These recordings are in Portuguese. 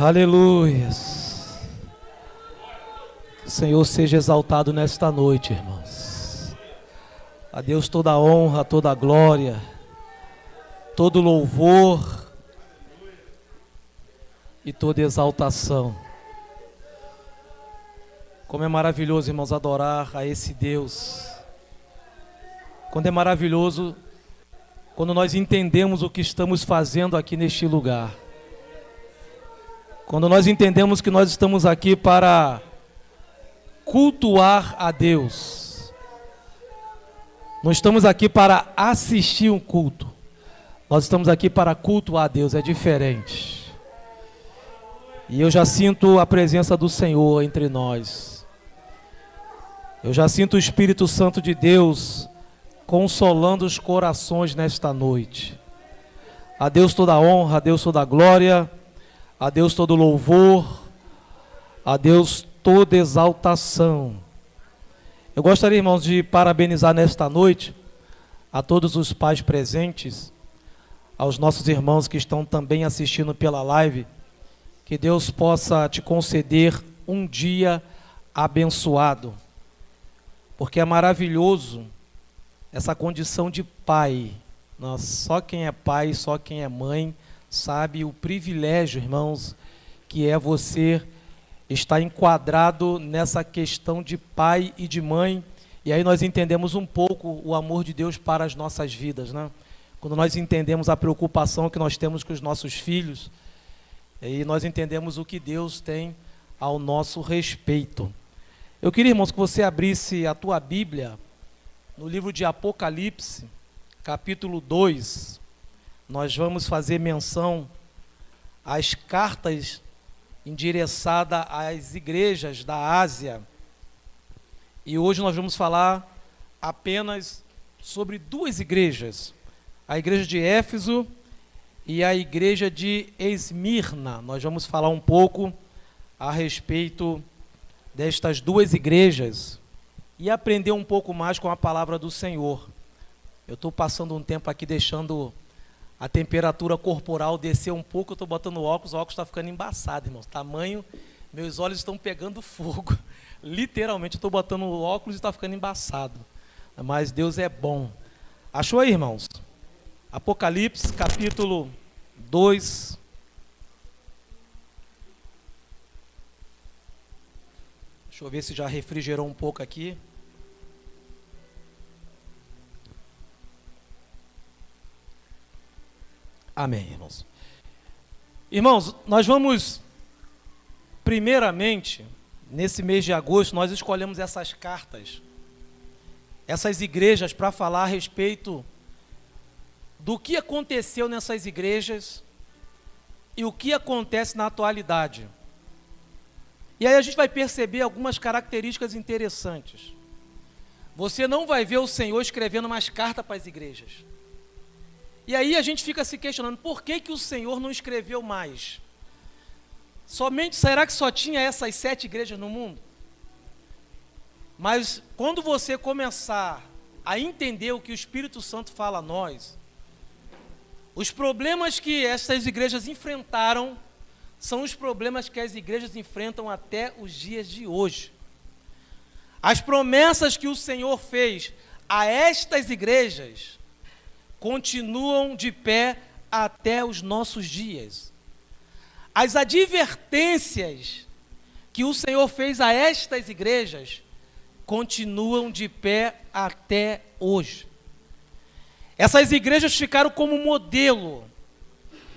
Aleluias. Que o Senhor seja exaltado nesta noite, irmãos. A Deus toda a honra, toda a glória, todo louvor e toda exaltação. Como é maravilhoso, irmãos, adorar a esse Deus. Quando é maravilhoso, quando nós entendemos o que estamos fazendo aqui neste lugar. Quando nós entendemos que nós estamos aqui para cultuar a Deus. Não estamos aqui para assistir um culto. Nós estamos aqui para cultuar a Deus, é diferente. E eu já sinto a presença do Senhor entre nós. Eu já sinto o Espírito Santo de Deus consolando os corações nesta noite. A Deus toda a honra, a Deus toda a glória, a Deus todo louvor, a Deus toda exaltação. Eu gostaria, irmãos, de parabenizar nesta noite a todos os pais presentes, aos nossos irmãos que estão também assistindo pela live, que Deus possa te conceder um dia abençoado, porque é maravilhoso essa condição de pai. Só quem é pai, só quem é mãe, sabe o privilégio, irmãos, que é você estar enquadrado nessa questão de pai e de mãe. E aí nós entendemos um pouco o amor de Deus para as nossas vidas, né? Quando nós entendemos a preocupação que nós temos com os nossos filhos, e nós entendemos o que Deus tem ao nosso respeito. Eu queria, irmãos, que você abrisse a tua Bíblia no livro de Apocalipse, capítulo 2. Nós vamos fazer menção às cartas endereçadas às igrejas da Ásia. E hoje nós vamos falar apenas sobre duas igrejas. A igreja de Éfeso e a igreja de Esmirna. Nós vamos falar um pouco a respeito destas duas igrejas e aprender um pouco mais com a palavra do Senhor. Eu estou passando um tempo aqui deixando a temperatura corporal descer um pouco, eu estou botando o óculos está ficando embaçado, irmãos. Tamanho, meus olhos estão pegando fogo. Literalmente, eu estou botando o óculos e está ficando embaçado. Mas Deus é bom. Achou aí, irmãos? Apocalipse, capítulo 2. Deixa eu ver se já refrigerou um pouco aqui. Amém, irmãos. Irmãos, nós vamos, primeiramente, nesse mês de agosto, nós escolhemos essas cartas, essas igrejas, para falar a respeito do que aconteceu nessas igrejas e o que acontece na atualidade. E aí a gente vai perceber algumas características interessantes. Você não vai ver o Senhor escrevendo mais carta para as igrejas. E aí a gente fica se questionando, por que o Senhor não escreveu mais? Será que só tinha essas 7 igrejas no mundo? Mas quando você começar a entender o que o Espírito Santo fala a nós, os problemas que essas igrejas enfrentaram são os problemas que as igrejas enfrentam até os dias de hoje. As promessas que o Senhor fez a estas igrejas continuam de pé até os nossos dias. As advertências que o Senhor fez a estas igrejas continuam de pé até hoje. Essas igrejas ficaram como modelo,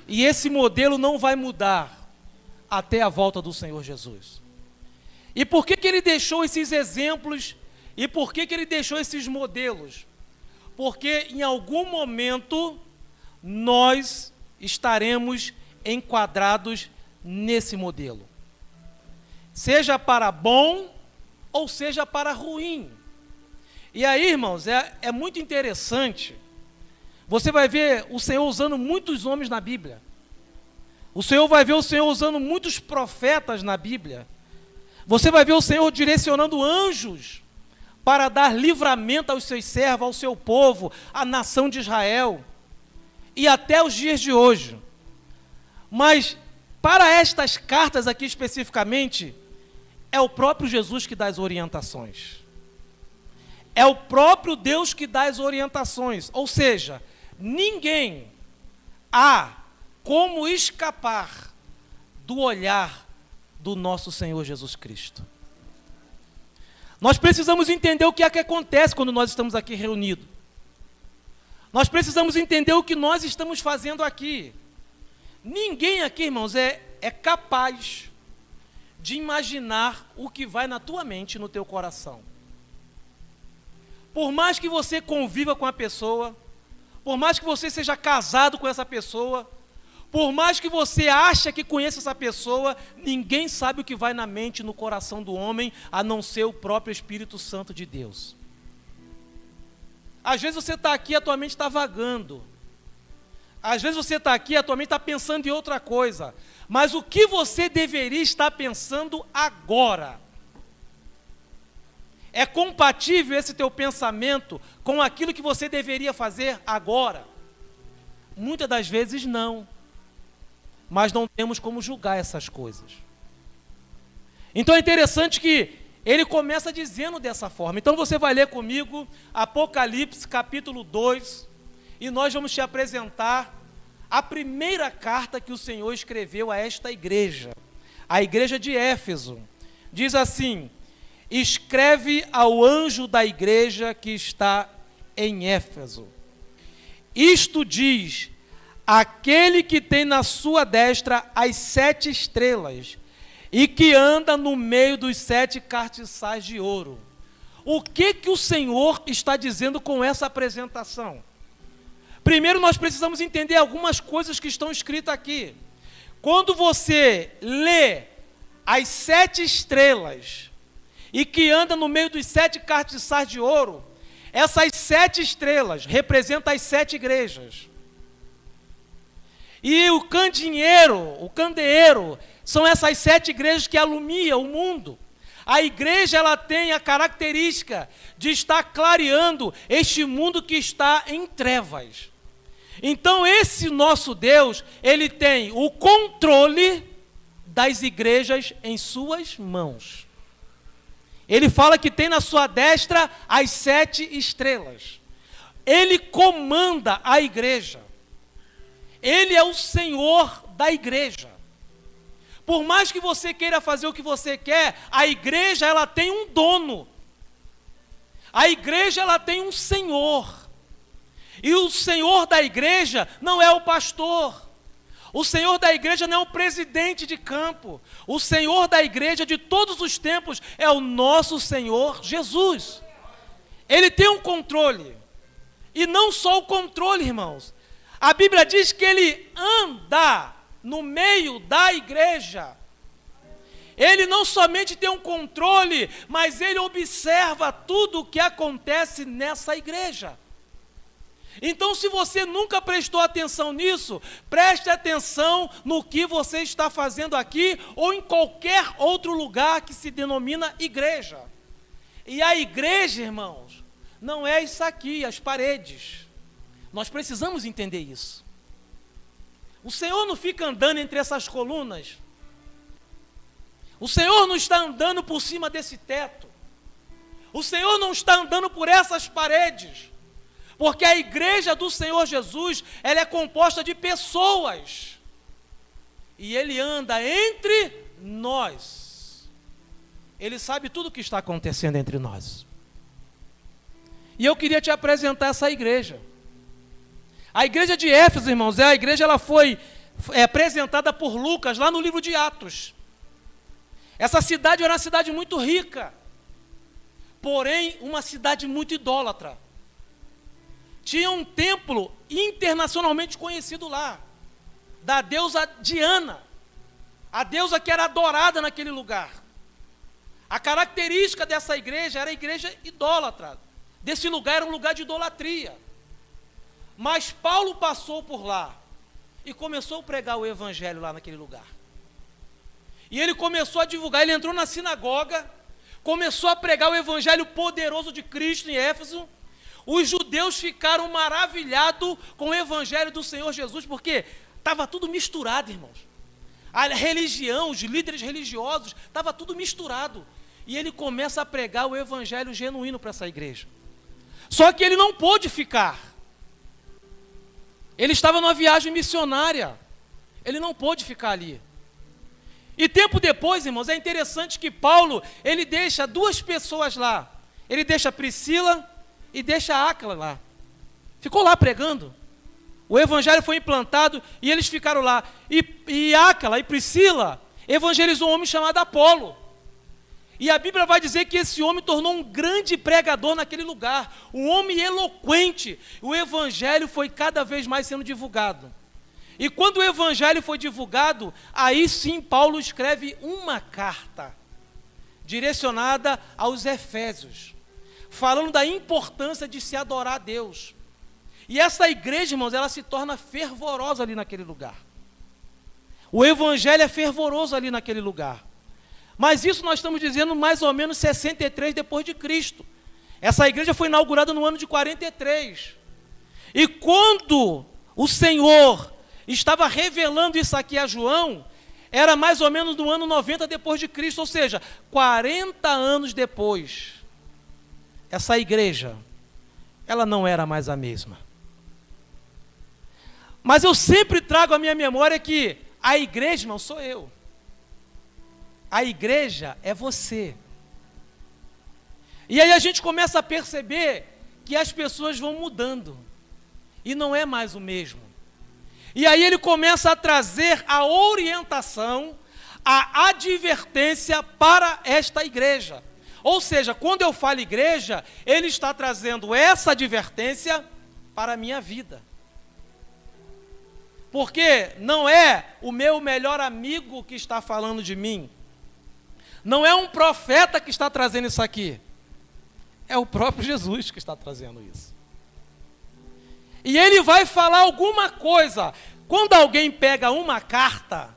e esse modelo não vai mudar até a volta do Senhor Jesus. E por que ele deixou esses exemplos? E por que ele deixou esses modelos? Porque em algum momento nós estaremos enquadrados nesse modelo. Seja para bom ou seja para ruim. E aí, irmãos, é muito interessante. Você vai ver o Senhor usando muitos homens na Bíblia. O Senhor vai ver o Senhor usando muitos profetas na Bíblia. Você vai ver o Senhor direcionando anjos para dar livramento aos seus servos, ao seu povo, à nação de Israel, e até os dias de hoje. Mas, para estas cartas aqui especificamente, é o próprio Jesus que dá as orientações. É o próprio Deus que dá as orientações. Ou seja, ninguém há como escapar do olhar do nosso Senhor Jesus Cristo. Nós precisamos entender o que é que acontece quando nós estamos aqui reunidos. Nós precisamos entender o que nós estamos fazendo aqui. Ninguém aqui, irmãos, é capaz de imaginar o que vai na tua mente e no teu coração. Por mais que você conviva com a pessoa, por mais que você seja casado com essa pessoa, por mais que você ache que conheça essa pessoa, ninguém sabe o que vai na mente e no coração do homem, a não ser o próprio Espírito Santo de Deus. Às vezes você está aqui e a tua mente está vagando. Às vezes você está aqui e a tua mente está pensando em outra coisa. Mas o que você deveria estar pensando agora? É compatível esse teu pensamento com aquilo que você deveria fazer agora? Muitas das vezes não. Mas não temos como julgar essas coisas. Então é interessante que ele começa dizendo dessa forma. Então você vai ler comigo Apocalipse capítulo 2, e nós vamos te apresentar a primeira carta que o Senhor escreveu a esta igreja, a igreja de Éfeso. Diz assim: escreve ao anjo da igreja que está em Éfeso. Isto diz aquele que tem na sua destra as 7 estrelas e que anda no meio dos 7 castiçais de ouro. O que o Senhor está dizendo com essa apresentação? Primeiro nós precisamos entender algumas coisas que estão escritas aqui. Quando você lê as 7 estrelas e que anda no meio dos 7 castiçais de ouro, essas 7 estrelas representam as 7 igrejas. E o candeeiro, são essas 7 igrejas que alumiam o mundo. A igreja, ela tem a característica de estar clareando este mundo que está em trevas. Então, esse nosso Deus, ele tem o controle das igrejas em suas mãos. Ele fala que tem na sua destra as 7 estrelas. Ele comanda a igreja. Ele é o Senhor da igreja. Por mais que você queira fazer o que você quer, a igreja, ela tem um dono. A igreja, ela tem um Senhor. E o Senhor da igreja não é o pastor. O Senhor da igreja não é o presidente de campo. O Senhor da igreja de todos os tempos é o nosso Senhor Jesus. Ele tem um controle. E não só o controle, irmãos. A Bíblia diz que ele anda no meio da igreja. Ele não somente tem um controle, mas ele observa tudo o que acontece nessa igreja. Então, se você nunca prestou atenção nisso, preste atenção no que você está fazendo aqui ou em qualquer outro lugar que se denomina igreja. E a igreja, irmãos, não é isso aqui, as paredes. Nós precisamos entender isso. O Senhor não fica andando entre essas colunas. O Senhor não está andando por cima desse teto. O Senhor não está andando por essas paredes. Porque a igreja do Senhor Jesus, ela é composta de pessoas. E Ele anda entre nós. Ele sabe tudo o que está acontecendo entre nós. E eu queria te apresentar essa igreja. A igreja de Éfeso, irmãos, ela foi apresentada por Lucas lá no livro de Atos. Essa cidade era uma cidade muito rica, porém uma cidade muito idólatra. Tinha um templo internacionalmente conhecido lá, da deusa Diana, a deusa que era adorada naquele lugar. A característica dessa igreja era a igreja idólatra. Desse lugar era um lugar de idolatria. Mas Paulo passou por lá e começou a pregar o evangelho lá naquele lugar. E ele começou a divulgar, ele entrou na sinagoga, começou a pregar o evangelho poderoso de Cristo em Éfeso. Os judeus ficaram maravilhados com o evangelho do Senhor Jesus, porque estava tudo misturado, irmãos. A religião, os líderes religiosos, estava tudo misturado. E ele começa a pregar o evangelho genuíno para essa igreja. Só que ele não pôde ficar. Ele estava numa viagem missionária. Ele não pôde ficar ali. E tempo depois, irmãos, é interessante que Paulo, ele deixa duas pessoas lá. Ele deixa Priscila e deixa Áquila lá. Ficou lá pregando. O evangelho foi implantado e eles ficaram lá. E Áquila e Priscila evangelizou um homem chamado Apolo. E a Bíblia vai dizer que esse homem tornou um grande pregador naquele lugar. Um homem eloquente. O evangelho foi cada vez mais sendo divulgado. E quando o evangelho foi divulgado, aí sim Paulo escreve uma carta direcionada aos Efésios, falando da importância de se adorar a Deus. E essa igreja, irmãos, ela se torna fervorosa ali naquele lugar. O evangelho é fervoroso ali naquele lugar. Mas isso nós estamos dizendo mais ou menos 63 depois de Cristo. Essa igreja foi inaugurada no ano de 43. E quando o Senhor estava revelando isso aqui a João, era mais ou menos no ano 90 depois de Cristo, ou seja, 40 anos depois. Essa igreja, ela não era mais a mesma. Mas eu sempre trago à minha memória que a igreja, irmão, sou eu. A igreja é você. E aí a gente começa a perceber que as pessoas vão mudando. E não é mais o mesmo. E aí ele começa a trazer a orientação, a advertência para esta igreja. Ou seja, quando eu falo igreja, ele está trazendo essa advertência para a minha vida. Porque não é o meu melhor amigo que está falando de mim. Não é um profeta que está trazendo isso aqui. É o próprio Jesus que está trazendo isso. E ele vai falar alguma coisa. Quando alguém pega uma carta,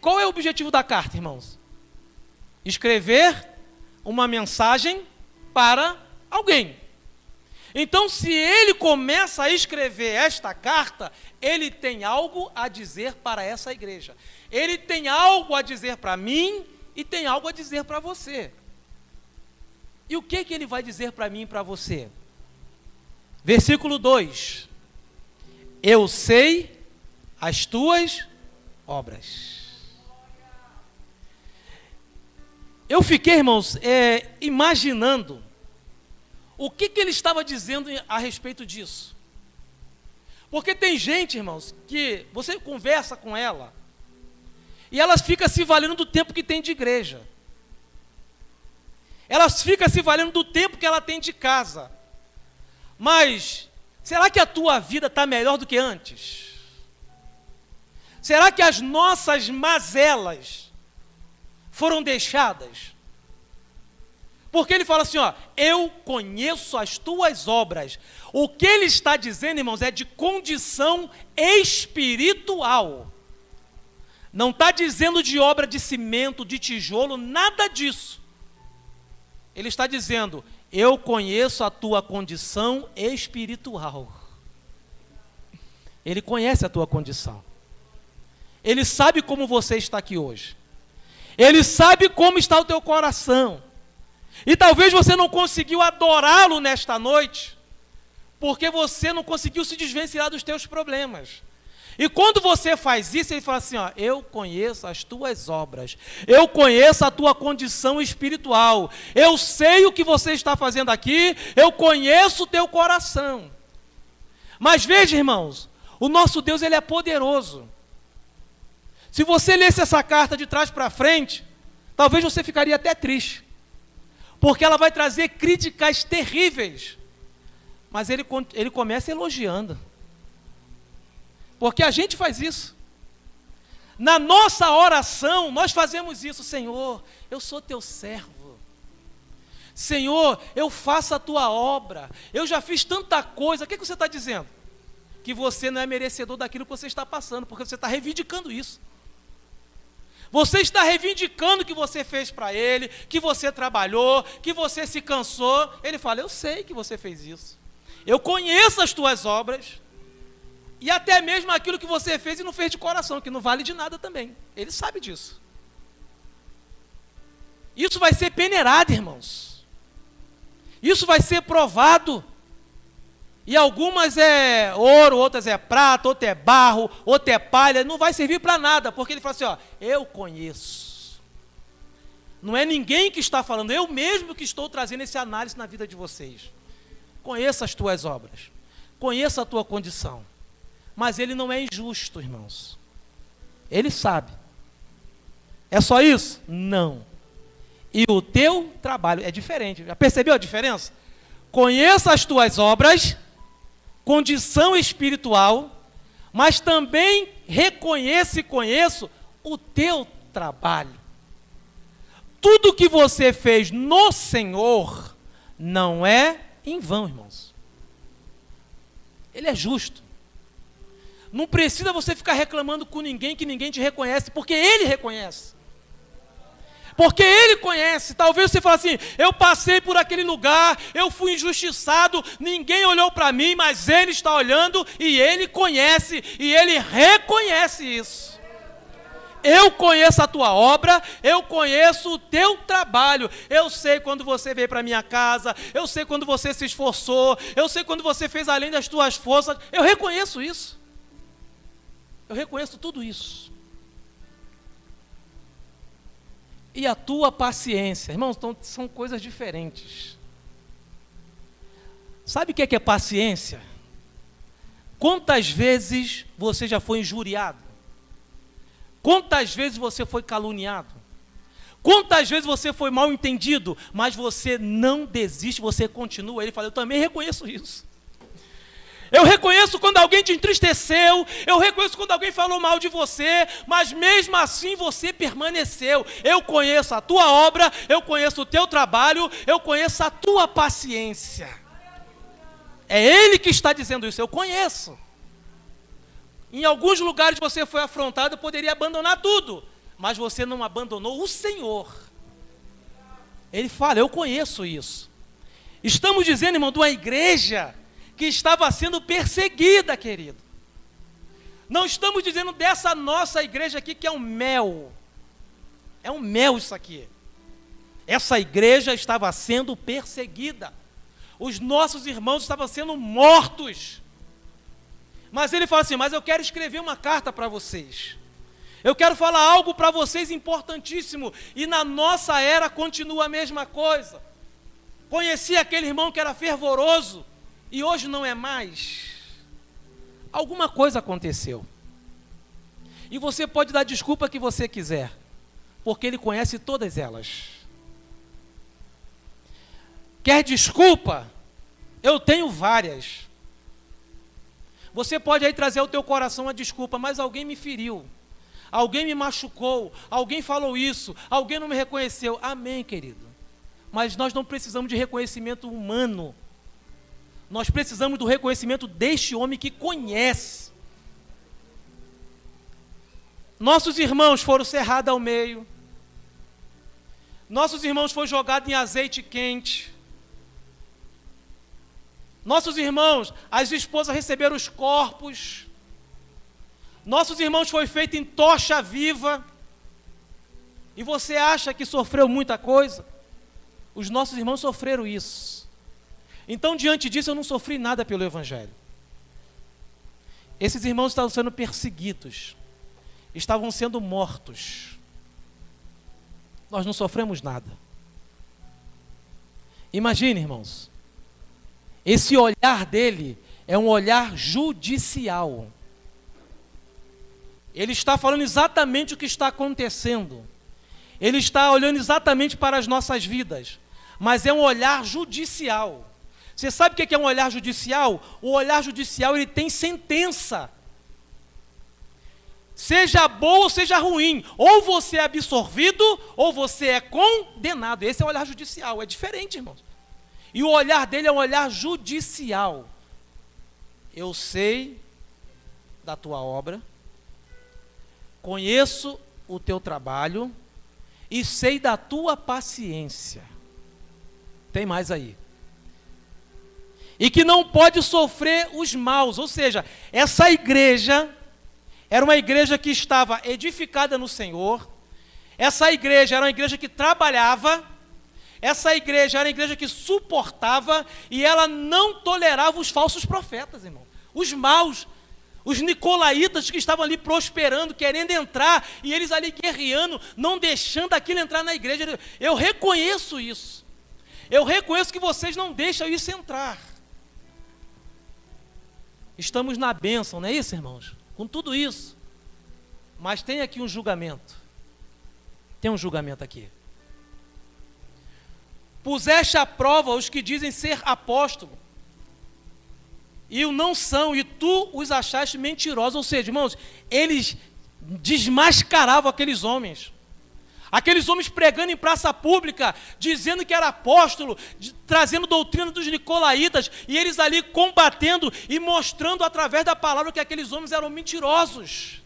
qual é o objetivo da carta, irmãos? Escrever uma mensagem para alguém. Então, se ele começa a escrever esta carta, ele tem algo a dizer para essa igreja. Ele tem algo a dizer para mim e tem algo a dizer para você. E o que ele vai dizer para mim e para você? Versículo 2. Eu sei as tuas obras. Eu fiquei, irmãos, imaginando o que ele estava dizendo a respeito disso. Porque tem gente, irmãos, que você conversa com ela e elas ficam se valendo do tempo que tem de igreja. Elas ficam se valendo do tempo que ela tem de casa. Mas será que a tua vida está melhor do que antes? Será que as nossas mazelas foram deixadas? Porque ele fala assim, ó, eu conheço as tuas obras. O que ele está dizendo, irmãos, é de condição espiritual. Não está dizendo de obra de cimento, de tijolo, nada disso. Ele está dizendo, eu conheço a tua condição espiritual. Ele conhece a tua condição. Ele sabe como você está aqui hoje. Ele sabe como está o teu coração. E talvez você não conseguiu adorá-lo nesta noite, porque você não conseguiu se desvencilhar dos teus problemas. E quando você faz isso, ele fala assim, ó, eu conheço as tuas obras, eu conheço a tua condição espiritual, eu sei o que você está fazendo aqui, eu conheço o teu coração. Mas veja, irmãos, o nosso Deus, ele é poderoso. Se você lesse essa carta de trás para frente, talvez você ficaria até triste, porque ela vai trazer críticas terríveis. Mas ele começa elogiando. Porque a gente faz isso. Na nossa oração, nós fazemos isso. Senhor, eu sou teu servo. Senhor, eu faço a tua obra. Eu já fiz tanta coisa. O que você está dizendo? Que você não é merecedor daquilo que você está passando, porque você está reivindicando isso. Você está reivindicando que você fez para ele, que você trabalhou, que você se cansou. Ele fala, eu sei que você fez isso. Eu conheço as tuas obras. E até mesmo aquilo que você fez e não fez de coração, que não vale de nada também. Ele sabe disso. Isso vai ser peneirado, irmãos. Isso vai ser provado. E algumas é ouro, outras é prata, outra é barro, outra é palha, não vai servir para nada, porque ele fala assim, ó, eu conheço. Não é ninguém que está falando, eu mesmo que estou trazendo esse análise na vida de vocês. Conheça as tuas obras, conheça a tua condição. Mas ele não é injusto, irmãos. Ele sabe. É só isso? Não. E o teu trabalho é diferente. Já percebeu a diferença? Conheça as tuas obras, condição espiritual, mas também reconheça e conheço o teu trabalho. Tudo que você fez no Senhor não é em vão, irmãos. Ele é justo. Não precisa você ficar reclamando com ninguém que ninguém te reconhece, porque Ele reconhece. Porque Ele conhece. Talvez você fale assim, eu passei por aquele lugar, eu fui injustiçado, ninguém olhou para mim, mas Ele está olhando e Ele conhece, e Ele reconhece isso. Eu conheço a tua obra, eu conheço o teu trabalho, eu sei quando você veio para a minha casa, eu sei quando você se esforçou, eu sei quando você fez além das tuas forças, eu reconheço isso. Eu reconheço tudo isso. E a tua paciência, irmãos, são coisas diferentes. Sabe o que é paciência? Quantas vezes você já foi injuriado? Quantas vezes você foi caluniado? Quantas vezes você foi mal entendido? Mas você não desiste, você continua. Ele fala, eu também reconheço isso. Eu reconheço quando alguém te entristeceu, eu reconheço quando alguém falou mal de você, mas mesmo assim você permaneceu. Eu conheço a tua obra, eu conheço o teu trabalho, eu conheço a tua paciência. É Ele que está dizendo isso, eu conheço. Em alguns lugares você foi afrontado, poderia abandonar tudo, mas você não abandonou o Senhor. Ele fala, eu conheço isso. Estamos dizendo, irmão, de uma igreja que estava sendo perseguida, querido. Não estamos dizendo dessa nossa igreja aqui que é um mel. É um mel isso aqui. Essa igreja estava sendo perseguida. Os nossos irmãos estavam sendo mortos. Mas ele fala assim, mas eu quero escrever uma carta para vocês. Eu quero falar algo para vocês importantíssimo. E na nossa era continua a mesma coisa. Conheci aquele irmão que era fervoroso. E hoje não é mais. Alguma coisa aconteceu. E você pode dar desculpa que você quiser, porque Ele conhece todas elas. Quer desculpa? Eu tenho várias. Você pode aí trazer ao teu coração a desculpa, mas alguém me feriu, alguém me machucou, alguém falou isso, alguém não me reconheceu. Amém, querido. Mas nós não precisamos de reconhecimento humano. Nós precisamos do reconhecimento deste homem que conhece. Nossos irmãos foram cerrados ao meio. Nossos irmãos foram jogados em azeite quente. Nossos irmãos, as esposas receberam os corpos. Nossos irmãos foi feito em tocha viva. E você acha que sofreu muita coisa? Os nossos irmãos sofreram isso. Então, diante disso, eu não sofri nada pelo Evangelho. Esses irmãos estavam sendo perseguidos, estavam sendo mortos. Nós não sofremos nada. Imagine, irmãos, esse olhar dele é um olhar judicial. Ele está falando exatamente o que está acontecendo. Ele está olhando exatamente para as nossas vidas, mas é um olhar judicial. Você sabe o que é um olhar judicial? O olhar judicial, ele tem sentença. Seja bom ou seja ruim, ou você é absorvido, ou você é condenado. Esse é o olhar judicial, é diferente, irmãos. E o olhar dele é um olhar judicial. Eu sei da tua obra, conheço o teu trabalho e sei da tua paciência. Tem mais aí. E que não pode sofrer os maus. Ou seja, essa igreja era uma igreja que estava edificada no Senhor. Essa igreja era uma igreja que trabalhava. Essa igreja era uma igreja que suportava. E ela não tolerava os falsos profetas, irmão. Os maus. Os nicolaítas que estavam ali prosperando, querendo entrar, e eles ali guerreando, não deixando aquilo entrar na igreja. Eu reconheço isso. Eu reconheço que vocês não deixam isso entrar. Estamos na bênção, não é isso, irmãos? Com tudo isso. Mas tem aqui um julgamento. Tem um julgamento aqui. Puseste à prova os que dizem ser apóstolo, e o não são, e tu os achaste mentirosos. Ou seja, irmãos, eles desmascaravam aqueles homens pregando em praça pública, dizendo que era apóstolo, trazendo doutrina dos nicolaítas, e eles ali combatendo e mostrando através da palavra que aqueles homens eram mentirosos.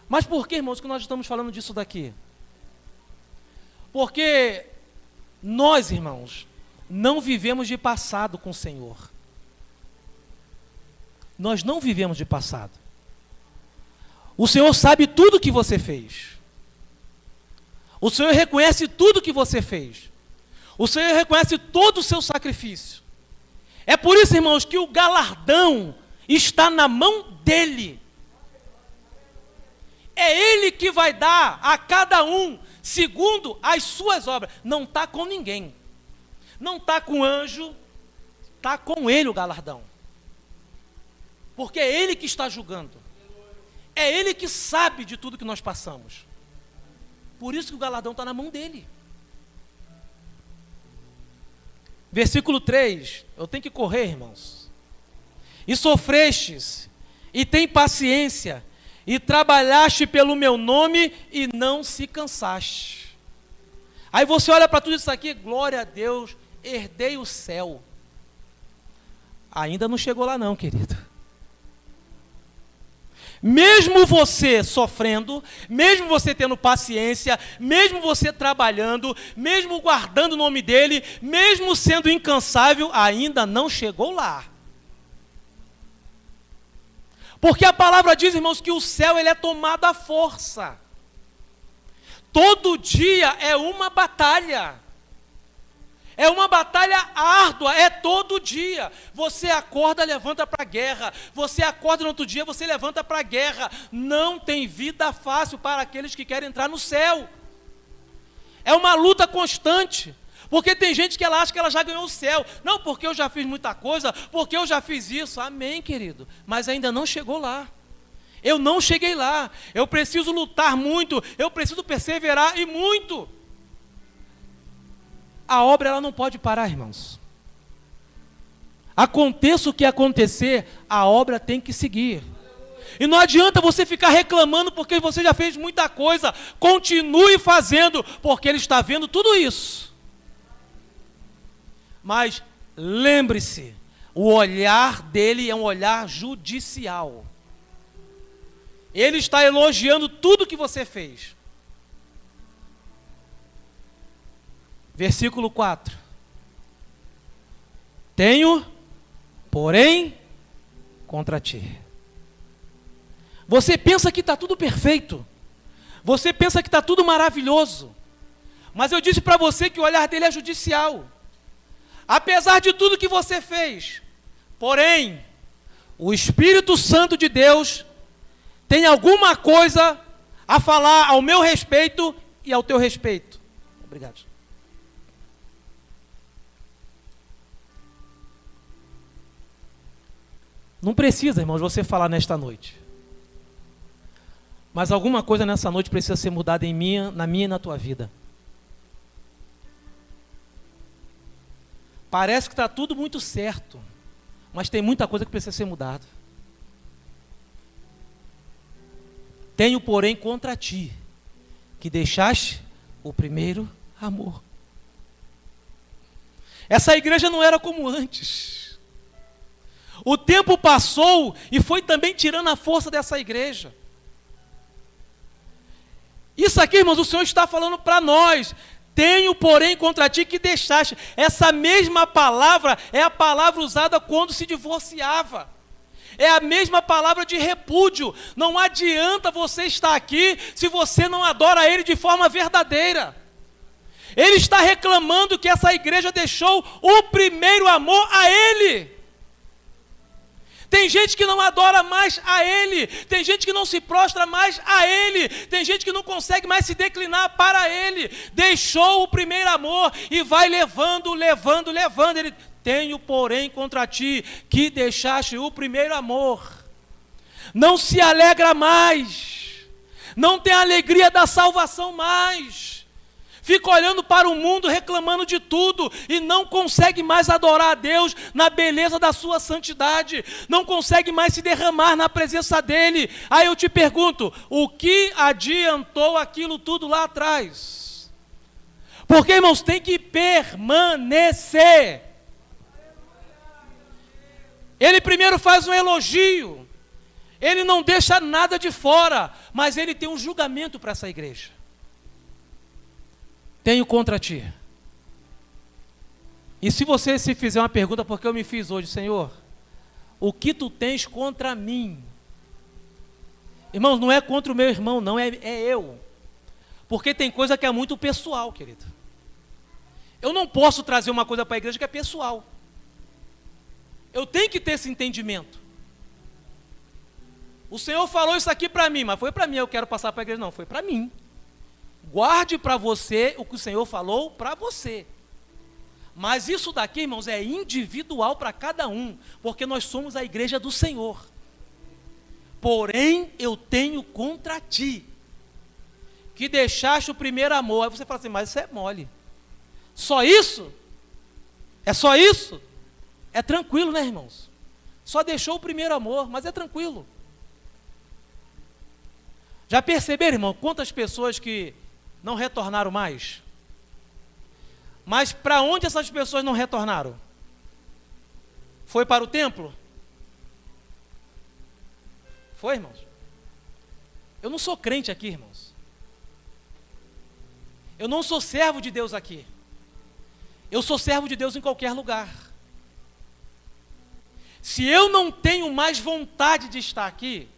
Mas por que, irmãos, que nós estamos falando disso daqui? Porque nós, irmãos, não vivemos de passado com o Senhor. Nós não vivemos de passado. O Senhor sabe tudo que você fez. O Senhor reconhece tudo que você fez. O Senhor reconhece todo o seu sacrifício. É por isso, irmãos, que o galardão está na mão dEle. É Ele que vai dar a cada um segundo as suas obras. Não está com ninguém. Não está com anjo, está com Ele o galardão. Porque é Ele que está julgando. É Ele que sabe de tudo que nós passamos. Por isso que o galardão está na mão dEle. Versículo 3, eu tenho que correr, irmãos. E sofrestes, e tem paciência, e trabalhaste pelo meu nome, e não se cansaste. Aí você olha para tudo isso aqui, glória a Deus, herdei o céu. Ainda não chegou lá não, querido. Mesmo você sofrendo, mesmo você tendo paciência, mesmo você trabalhando, mesmo guardando o nome dele, mesmo sendo incansável, ainda não chegou lá. Porque a palavra diz, irmãos, que o céu ele é tomado à força. Todo dia é uma batalha. É uma batalha árdua, é todo dia. Você acorda, levanta para a guerra. Você acorda no outro dia, você levanta para a guerra. Não tem vida fácil para aqueles que querem entrar no céu. É uma luta constante. Porque tem gente que ela acha que ela já ganhou o céu. Não, porque eu já fiz muita coisa, porque eu já fiz isso. Amém, querido. Mas ainda não chegou lá. Eu não cheguei lá. Eu preciso lutar muito, eu preciso perseverar e muito. A obra ela não pode parar, irmãos. Aconteça o que acontecer, a obra tem que seguir. E não adianta você ficar reclamando porque você já fez muita coisa. Continue fazendo, porque Ele está vendo tudo isso. Mas lembre-se, o olhar dele é um olhar judicial. Ele está elogiando tudo que você fez. Versículo 4. Tenho, porém, contra ti. Você pensa que está tudo perfeito. Você pensa que está tudo maravilhoso. Mas eu disse para você que o olhar dele é judicial. Apesar de tudo que você fez, porém, o Espírito Santo de Deus tem alguma coisa a falar ao meu respeito e ao teu respeito. Obrigado. Não precisa, irmãos, você falar nesta noite. Mas alguma coisa nessa noite precisa ser mudada na minha e na tua vida. Parece que está tudo muito certo, mas tem muita coisa que precisa ser mudada. Tenho, porém, contra ti, que deixaste o primeiro amor. Essa igreja não era como antes. O tempo passou e foi também tirando a força dessa igreja. Isso aqui, irmãos, o Senhor está falando para nós. Tenho, porém, contra ti que deixaste. Essa mesma palavra é a palavra usada quando se divorciava. É a mesma palavra de repúdio. Não adianta você estar aqui se você não adora Ele de forma verdadeira. Ele está reclamando que essa igreja deixou o primeiro amor a Ele. Tem gente que não adora mais a Ele, tem gente que não se prostra mais a Ele, tem gente que não consegue mais se declinar para Ele. Deixou o primeiro amor e vai levando. Ele: tenho, porém, contra ti que deixaste o primeiro amor. Não se alegra mais, não tem alegria da salvação mais. Fica olhando para o mundo, reclamando de tudo, e não consegue mais adorar a Deus na beleza da sua santidade, não consegue mais se derramar na presença dEle. Aí eu te pergunto, o que adiantou aquilo tudo lá atrás? Porque, irmãos, tem que permanecer. Ele primeiro faz um elogio, ele não deixa nada de fora, mas ele tem um julgamento para essa igreja. Tenho contra ti. E se você se fizer uma pergunta, porque eu me fiz hoje: Senhor, o que tu tens contra mim? Irmãos, não é contra o meu irmão, não, é eu. Porque tem coisa que é muito pessoal, querido. Eu não posso trazer uma coisa para a igreja que é pessoal. Eu tenho que ter esse entendimento. O Senhor falou isso aqui para mim, mas foi para mim, eu quero passar para a igreja. Não, foi para mim. Guarde para você o que o Senhor falou para você. Mas isso daqui, irmãos, é individual para cada um, porque nós somos a igreja do Senhor. Porém, eu tenho contra ti que deixaste o primeiro amor. Aí você fala assim: mas isso é mole. Só isso? É só isso? É tranquilo, né, irmãos? Só deixou o primeiro amor, mas é tranquilo. Já perceberam, irmão, quantas pessoas que não retornaram mais? Mas para onde essas pessoas não retornaram? Foi para o templo? Foi, irmãos? Eu não sou crente aqui, irmãos. Eu não sou servo de Deus aqui. Eu sou servo de Deus em qualquer lugar. Se eu não tenho mais vontade de estar aqui,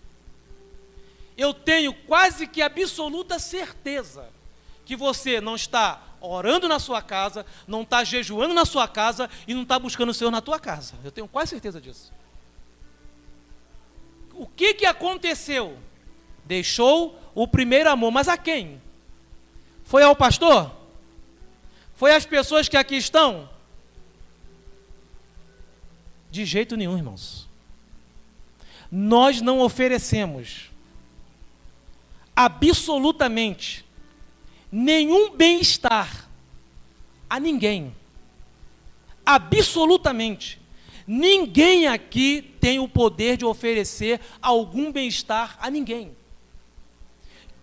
eu tenho quase que absoluta certeza que você não está orando na sua casa, não está jejuando na sua casa e não está buscando o Senhor na tua casa. Eu tenho quase certeza disso. O que aconteceu? Deixou o primeiro amor, mas a quem? Foi ao pastor? Foi às pessoas que aqui estão? De jeito nenhum, irmãos. Nós não oferecemos absolutamente nenhum bem-estar a ninguém. Absolutamente. Ninguém aqui tem o poder de oferecer algum bem-estar a ninguém.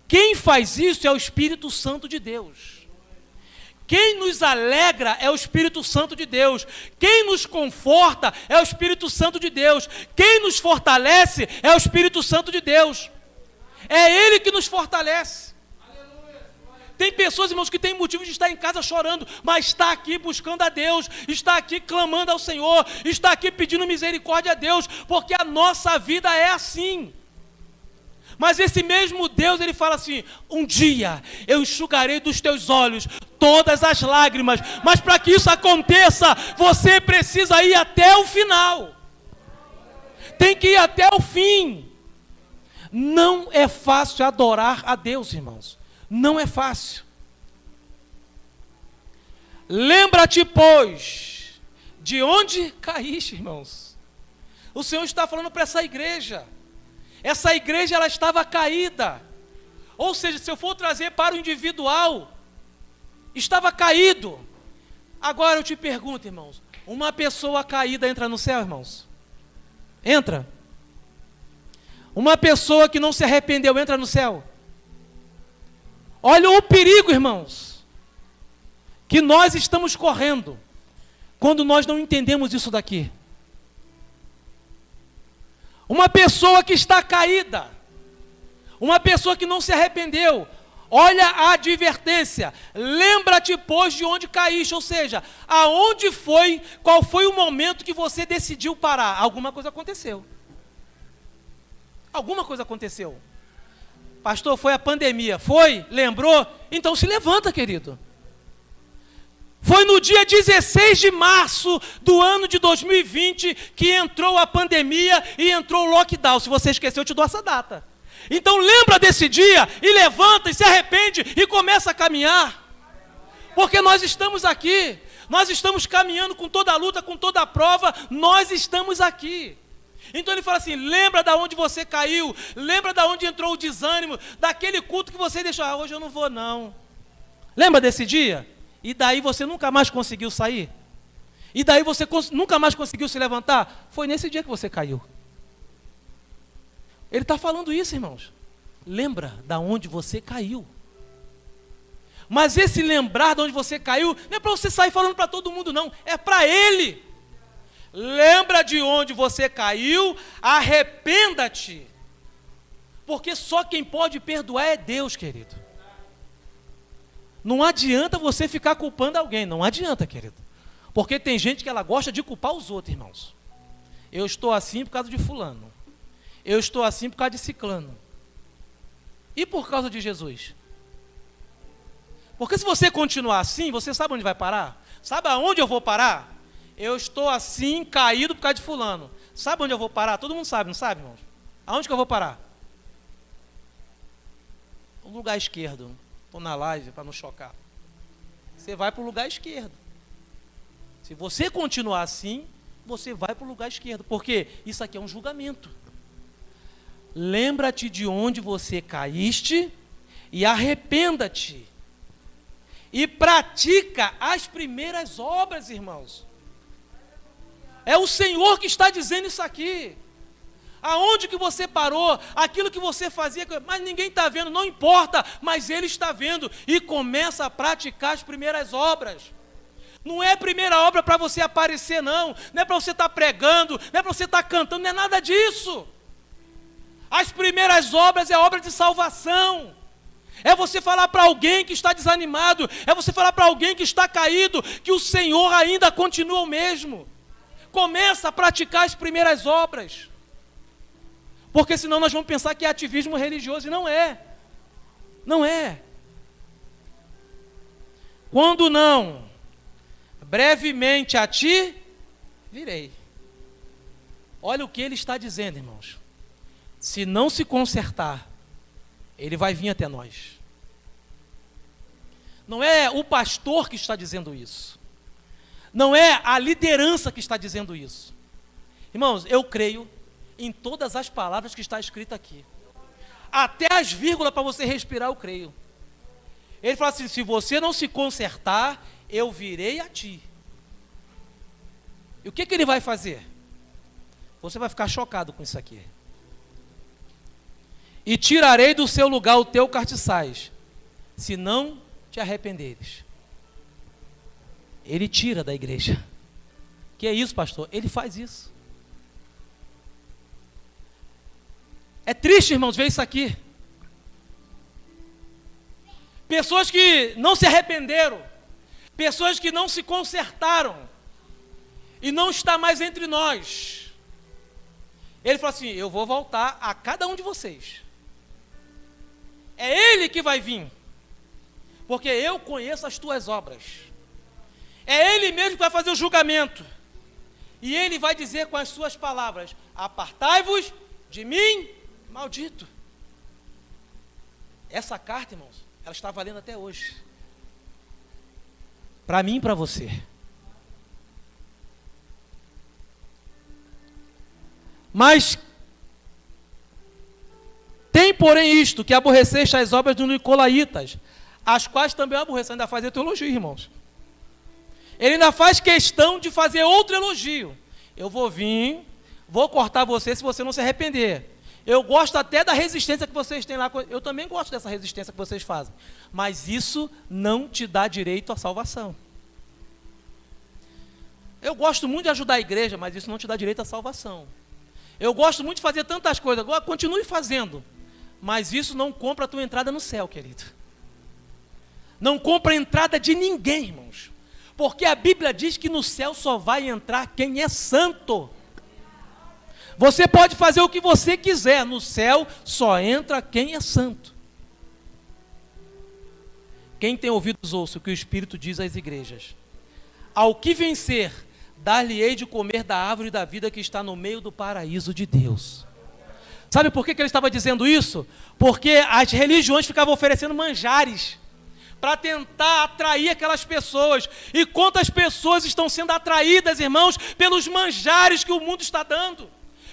Quem faz isso é o Espírito Santo de Deus. Quem nos alegra é o Espírito Santo de Deus. Quem nos conforta é o Espírito Santo de Deus. Quem nos fortalece é o Espírito Santo de Deus. É Ele que nos fortalece. Tem pessoas, irmãos, que têm motivo de estar em casa chorando, mas está aqui buscando a Deus, está aqui clamando ao Senhor, está aqui pedindo misericórdia a Deus, porque a nossa vida é assim. Mas esse mesmo Deus, Ele fala assim: um dia eu enxugarei dos teus olhos todas as lágrimas, mas para que isso aconteça, você precisa ir até o final. Tem que ir até o fim. Não é fácil adorar a Deus, irmãos. Não é fácil. Lembra-te, pois, de onde caíste, irmãos. O Senhor está falando para essa igreja. Essa igreja, ela estava caída. Ou seja, se eu for trazer para o individual, estava caído. Agora eu te pergunto, irmãos, uma pessoa caída entra no céu, irmãos? Entra? Uma pessoa que não se arrependeu entra no céu? Olha o perigo, irmãos, que nós estamos correndo quando nós não entendemos isso daqui. Uma pessoa que está caída, uma pessoa que não se arrependeu, Olha a advertência. Lembra-te, pois, de onde caíste. Ou seja, aonde foi, qual foi o momento que você decidiu parar? Alguma coisa aconteceu. Alguma coisa aconteceu. Pastor, foi a pandemia. Foi? Lembrou? Então se levanta, querido. Foi no dia 16 de março do ano de 2020 que entrou a pandemia e entrou o lockdown. Se você esqueceu, eu te dou essa data. Então lembra desse dia e levanta e se arrepende e começa a caminhar. Porque nós estamos aqui. Nós estamos caminhando com toda a luta, com toda a prova. Nós estamos aqui. Então ele fala assim, lembra da onde você caiu, lembra da onde entrou o desânimo, daquele culto que você deixou, hoje eu não vou não. Lembra desse dia? E daí você nunca mais conseguiu sair? E daí você nunca mais conseguiu se levantar? Foi nesse dia que você caiu. Ele está falando isso, irmãos. Lembra da onde você caiu. Mas esse lembrar de onde você caiu, não é para você sair falando para todo mundo não, é para ele. Lembra de onde você caiu, arrependa-te. Porque só quem pode perdoar é Deus, querido. Não adianta você ficar culpando alguém, não adianta, querido. Porque tem gente que ela gosta de culpar os outros, irmãos. Eu estou assim por causa de fulano. Eu estou assim por causa de ciclano. E por causa de Jesus? Porque se você continuar assim, você sabe onde vai parar? Sabe aonde eu vou parar? Eu estou assim, caído por causa de fulano. Sabe onde eu vou parar? Todo mundo sabe, não sabe, irmãos? Aonde que eu vou parar? No lugar esquerdo. Estou na live para não chocar. Você vai para o lugar esquerdo. Se você continuar assim, você vai para o lugar esquerdo. Porque isso aqui é um julgamento. Lembra-te de onde você caíste e arrependa-te. E pratica as primeiras obras, irmãos. É o Senhor que está dizendo isso aqui. Aonde que você parou, aquilo que você fazia, mas ninguém está vendo, não importa, mas Ele está vendo e começa a praticar as primeiras obras. Não é a primeira obra para você aparecer não é para você estar pregando, não é para você estar cantando, não é nada disso. As primeiras obras é obra de salvação. É você falar para alguém que está desanimado, é você falar para alguém que está caído, que o Senhor ainda continua o mesmo. Começa a praticar as primeiras obras. Porque senão nós vamos pensar que é ativismo religioso, e não é. Não é. Quando não, brevemente a ti virei. Olha o que ele está dizendo, irmãos. Se não se consertar, ele vai vir até nós. Não é o pastor que está dizendo isso. Não é a liderança que está dizendo isso. Irmãos, eu creio em todas as palavras que está escrito aqui. Até as vírgulas para você respirar, eu creio. Ele fala assim, se você não se consertar, eu virei a ti. E o que ele vai fazer? Você vai ficar chocado com isso aqui. E tirarei do seu lugar o teu cartiçais, se não te arrependeres. Ele tira da igreja. Que é isso, pastor? Ele faz isso. É triste, irmãos, ver isso aqui. Pessoas que não se arrependeram, pessoas que não se consertaram, e não está mais entre nós. Ele falou assim, eu vou voltar a cada um de vocês. É Ele que vai vir, porque eu conheço as tuas obras. É Ele mesmo que vai fazer o julgamento. E Ele vai dizer com as suas palavras, apartai-vos de mim, maldito. Essa carta, irmãos, ela está valendo até hoje. Para mim e para você. Mas tem, porém, isto, que aborreceste as obras dos nicolaítas, as quais também aborrecem. Ainda faz elogio, irmãos. Ele ainda faz questão de fazer outro elogio. Eu vou vir, vou cortar você se você não se arrepender. Eu gosto até da resistência que vocês têm lá. Eu também gosto dessa resistência que vocês fazem. Mas isso não te dá direito à salvação. Eu gosto muito de ajudar a igreja, mas isso não te dá direito à salvação. Eu gosto muito de fazer tantas coisas. Agora, continue fazendo. Mas isso não compra a tua entrada no céu, querido. Não compra a entrada de ninguém, irmãos. Porque a Bíblia diz que no céu só vai entrar quem é santo. Você pode fazer o que você quiser, no céu só entra quem é santo. Quem tem ouvidos ouça o que o Espírito diz às igrejas. Ao que vencer, dar-lhe-ei de comer da árvore da vida que está no meio do paraíso de Deus. Sabe por que ele estava dizendo isso? Porque as religiões ficavam oferecendo manjares para tentar atrair aquelas pessoas. E quantas pessoas estão sendo atraídas, irmãos, pelos manjares que o mundo está dando?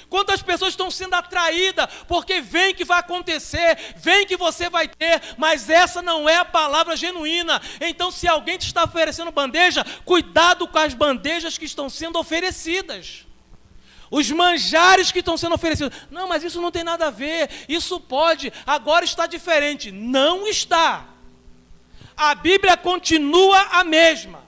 Quantas pessoas estão sendo atraídas porque vem que vai acontecer, vem que você vai ter, mas essa não é a palavra genuína. Então, se alguém te está oferecendo bandeja, cuidado com as bandejas que estão sendo oferecidas. Os manjares que estão sendo oferecidos. Não, mas isso não tem nada a ver, isso pode, agora está diferente. Não está. A Bíblia continua a mesma.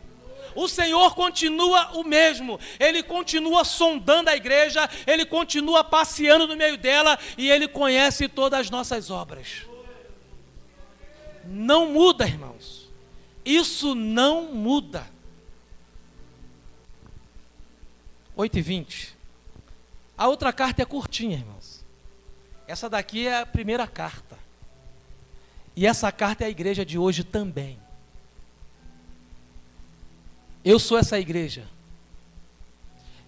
O Senhor continua o mesmo, Ele continua sondando a igreja, Ele continua passeando no meio dela e Ele conhece todas as nossas obras. Não muda, irmãos, isso não muda. 8h20, a outra carta é curtinha, irmãos. Essa daqui é a primeira carta, e essa carta é a igreja de hoje também. Eu sou essa igreja.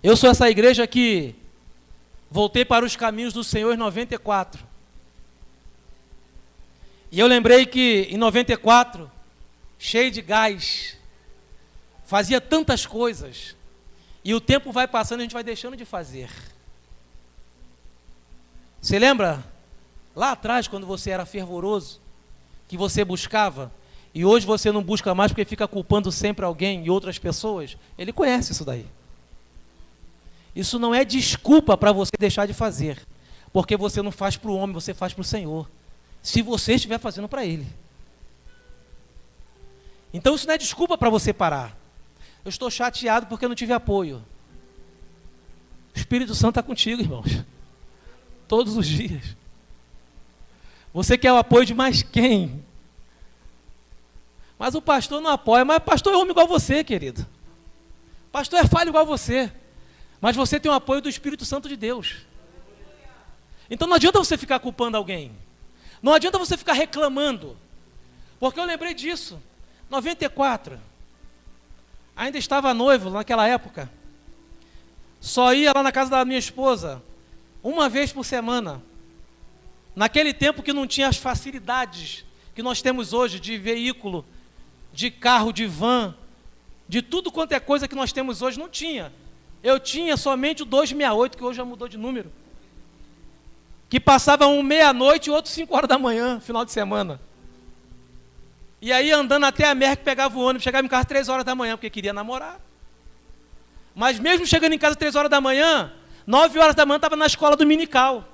Eu sou essa igreja que voltei para os caminhos do Senhor em 94. E eu lembrei que em 94, cheio de gás, fazia tantas coisas, e o tempo vai passando e a gente vai deixando de fazer. Você lembra lá atrás, quando você era fervoroso, que você buscava? E hoje você não busca mais porque fica culpando sempre alguém e outras pessoas? Ele conhece isso daí. Isso não é desculpa para você deixar de fazer, porque você não faz para o homem, você faz para o Senhor, se você estiver fazendo para Ele. Então isso não é desculpa para você parar. Eu estou chateado porque eu não tive apoio. O Espírito Santo está contigo, irmãos, todos os dias. Você quer o apoio de mais quem? Mas o pastor não apoia. Mas o pastor é homem igual você, querido. O pastor é falho igual você. Mas você tem o apoio do Espírito Santo de Deus. Então não adianta você ficar culpando alguém. Não adianta você ficar reclamando. Porque eu lembrei disso. 94. Ainda estava noivo naquela época. Só ia lá na casa da minha esposa uma vez por semana. Naquele tempo que não tinha as facilidades que nós temos hoje de veículo, de carro, de van, de tudo quanto é coisa que nós temos hoje, não tinha. Eu tinha somente o 268, que hoje já mudou de número, que passava um meia-noite e outro 5 horas da manhã, final de semana. E aí andando até a Merck, pegava o ônibus, chegava em casa 3 horas da manhã, porque queria namorar. Mas mesmo chegando em casa 3 horas da manhã, 9 horas da manhã estava na escola dominical.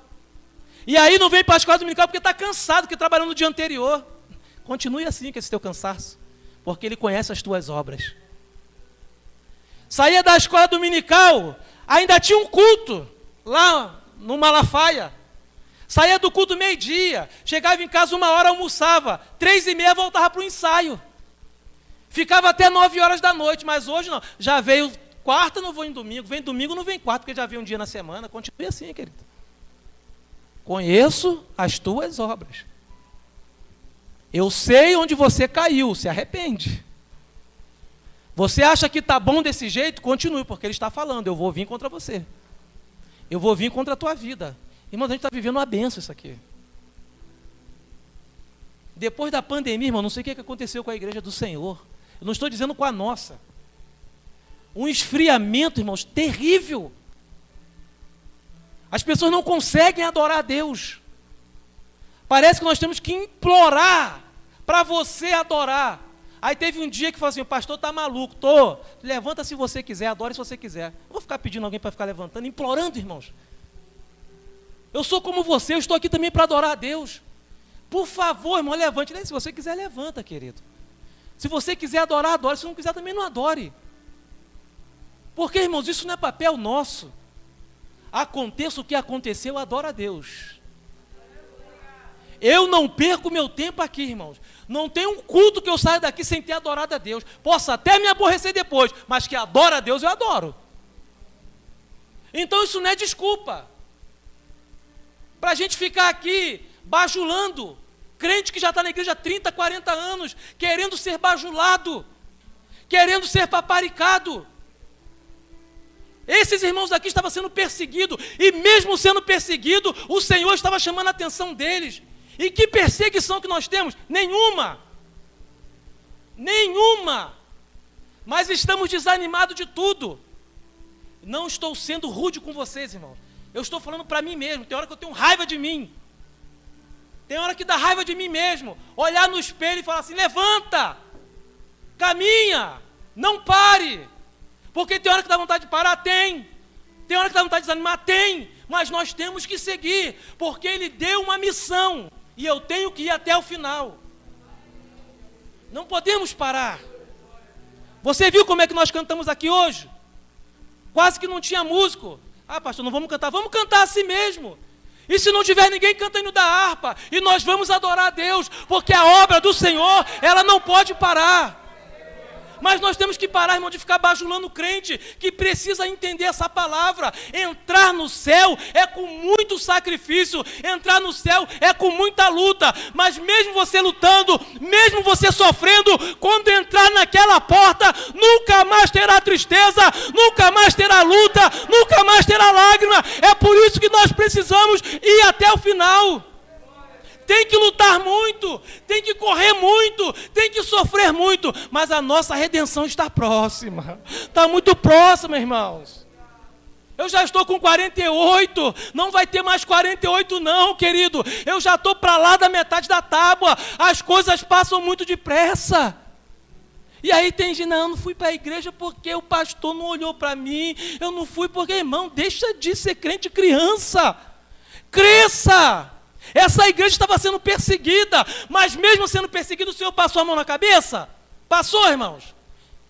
E aí não vem para a escola dominical porque está cansado, porque trabalhou no dia anterior. Continue assim com esse teu cansaço, porque Ele conhece as tuas obras. Saía da escola dominical, ainda tinha um culto lá no Malafaia. Saía do culto meio-dia, chegava em casa 1 hora, almoçava, 3h30 voltava para o ensaio. Ficava até 9 horas da noite, mas hoje não. Já veio quarta, não vou em domingo, vem domingo, não vem quarta, porque já veio um dia na semana. Continue assim, querido. Conheço as tuas obras. Eu sei onde você caiu, se arrepende. Você acha que está bom desse jeito? Continue, porque Ele está falando, eu vou vir contra você. Eu vou vir contra a tua vida. Irmão, a gente está vivendo uma bênção isso aqui. Depois da pandemia, irmão, não sei o que aconteceu com a igreja do Senhor. Eu não estou dizendo com a nossa. Um esfriamento, irmãos, terrível. As pessoas não conseguem adorar a Deus. Parece que nós temos que implorar para você adorar. Aí teve um dia que falou assim, o pastor está maluco, levanta se você quiser, adore se você quiser. Eu vou ficar pedindo alguém para ficar levantando, implorando, irmãos. Eu sou como você, eu estou aqui também para adorar a Deus. Por favor, irmão, levante. Se você quiser, levanta, querido. Se você quiser adorar, adore. Se não quiser, também não adore. Porque, irmãos, isso não é papel nosso. Aconteça o que aconteceu, adora a Deus. Eu não perco meu tempo aqui, irmãos. Não tem um culto que eu saia daqui sem ter adorado a Deus. Posso até me aborrecer depois, mas que adora a Deus, eu adoro. Então isso não é desculpa para a gente ficar aqui bajulando crente que já está na igreja há 30, 40 anos, querendo ser bajulado, querendo ser paparicado. Esses irmãos aqui estavam sendo perseguidos, e mesmo sendo perseguidos, o Senhor estava chamando a atenção deles. E que perseguição que nós temos? Nenhuma. Nenhuma. Mas estamos desanimados de tudo. Não estou sendo rude com vocês, irmãos. Eu estou falando para mim mesmo. Tem hora que eu tenho raiva de mim. Tem hora que dá raiva de mim mesmo. Olhar no espelho e falar assim: levanta, caminha, não pare. Porque tem hora que dá vontade de parar? Tem. Tem hora que dá vontade de desanimar? Tem. Mas nós temos que seguir, porque Ele deu uma missão. E eu tenho que ir até o final. Não podemos parar. Você viu como é que nós cantamos aqui hoje? Quase que não tinha músico. Ah, pastor, não vamos cantar. Vamos cantar assim mesmo. E se não tiver ninguém cantando da harpa, e nós vamos adorar a Deus, porque a obra do Senhor, ela não pode parar. Mas nós temos que parar, irmão, de ficar bajulando o crente, que precisa entender essa palavra. Entrar no céu é com muito sacrifício, entrar no céu é com muita luta, mas mesmo você lutando, mesmo você sofrendo, quando entrar naquela porta, nunca mais terá tristeza, nunca mais terá luta, nunca mais terá lágrima. É por isso que nós precisamos ir até o final. Tem que lutar muito, tem que correr muito, tem que sofrer muito, mas a nossa redenção está próxima, está muito próxima, irmãos. Eu já estou com 48, não vai ter mais 48 não, querido. Eu já estou para lá da metade da tábua, as coisas passam muito depressa. E aí tem gente: não, eu não fui para a igreja porque o pastor não olhou para mim, eu não fui porque, irmão, deixa de ser crente criança, cresça. Essa igreja estava sendo perseguida, mas mesmo sendo perseguida, o Senhor passou a mão na cabeça? Passou, irmãos?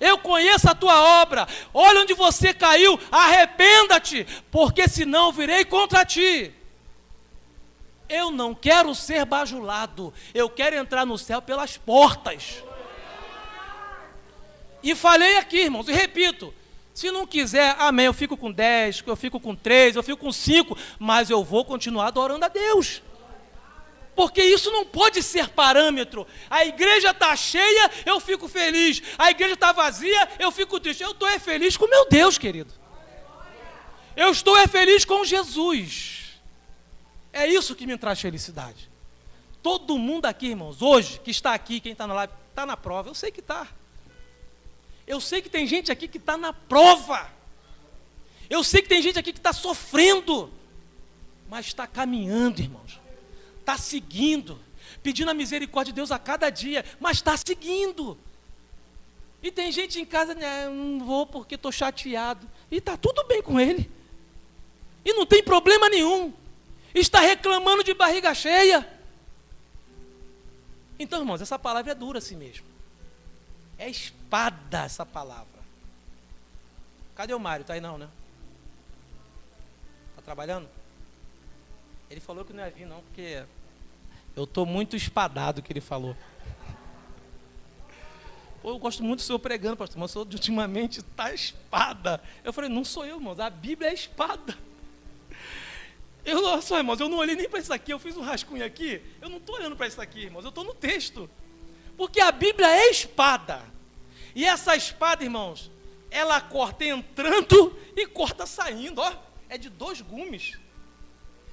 Eu conheço a tua obra, olha onde você caiu, arrependa-te, porque senão eu virei contra ti. Eu não quero ser bajulado, eu quero entrar no céu pelas portas. E falei aqui, irmãos, e repito: se não quiser, amém, eu fico com 10, eu fico com 3, eu fico com 5, mas eu vou continuar adorando a Deus. Porque isso não pode ser parâmetro. A igreja está cheia, eu fico feliz. A igreja está vazia, eu fico triste. Eu estou feliz com meu Deus, querido. Eu estou feliz com Jesus. É isso que me traz felicidade. Todo mundo aqui, irmãos, hoje, que está aqui, quem está na live, está na prova. Eu sei que está. Eu sei que tem gente aqui que está na prova. Eu sei que tem gente aqui que está sofrendo. Mas está caminhando, irmãos. Está seguindo, pedindo a misericórdia de Deus a cada dia, mas está seguindo. E tem gente em casa: não vou porque estou chateado. E está tudo bem com ele. E não tem problema nenhum. Está reclamando de barriga cheia. Então, irmãos, essa palavra é dura assim mesmo. É espada essa palavra. Cadê o Mário? Está aí não, né? Está trabalhando? Ele falou que não ia vir não, porque eu estou muito espadado, que ele falou. Pô, eu gosto muito do senhor pregando, pastor, mas o senhor ultimamente está espada. Eu falei: não sou eu, irmãos, a Bíblia é espada. Olha só, irmãos, eu não olhei nem para isso aqui, eu fiz um rascunho aqui, eu não estou olhando para isso aqui, irmãos, eu estou no texto. Porque a Bíblia é espada. E essa espada, irmãos, ela corta entrando e corta saindo, ó. É de 2 gumes.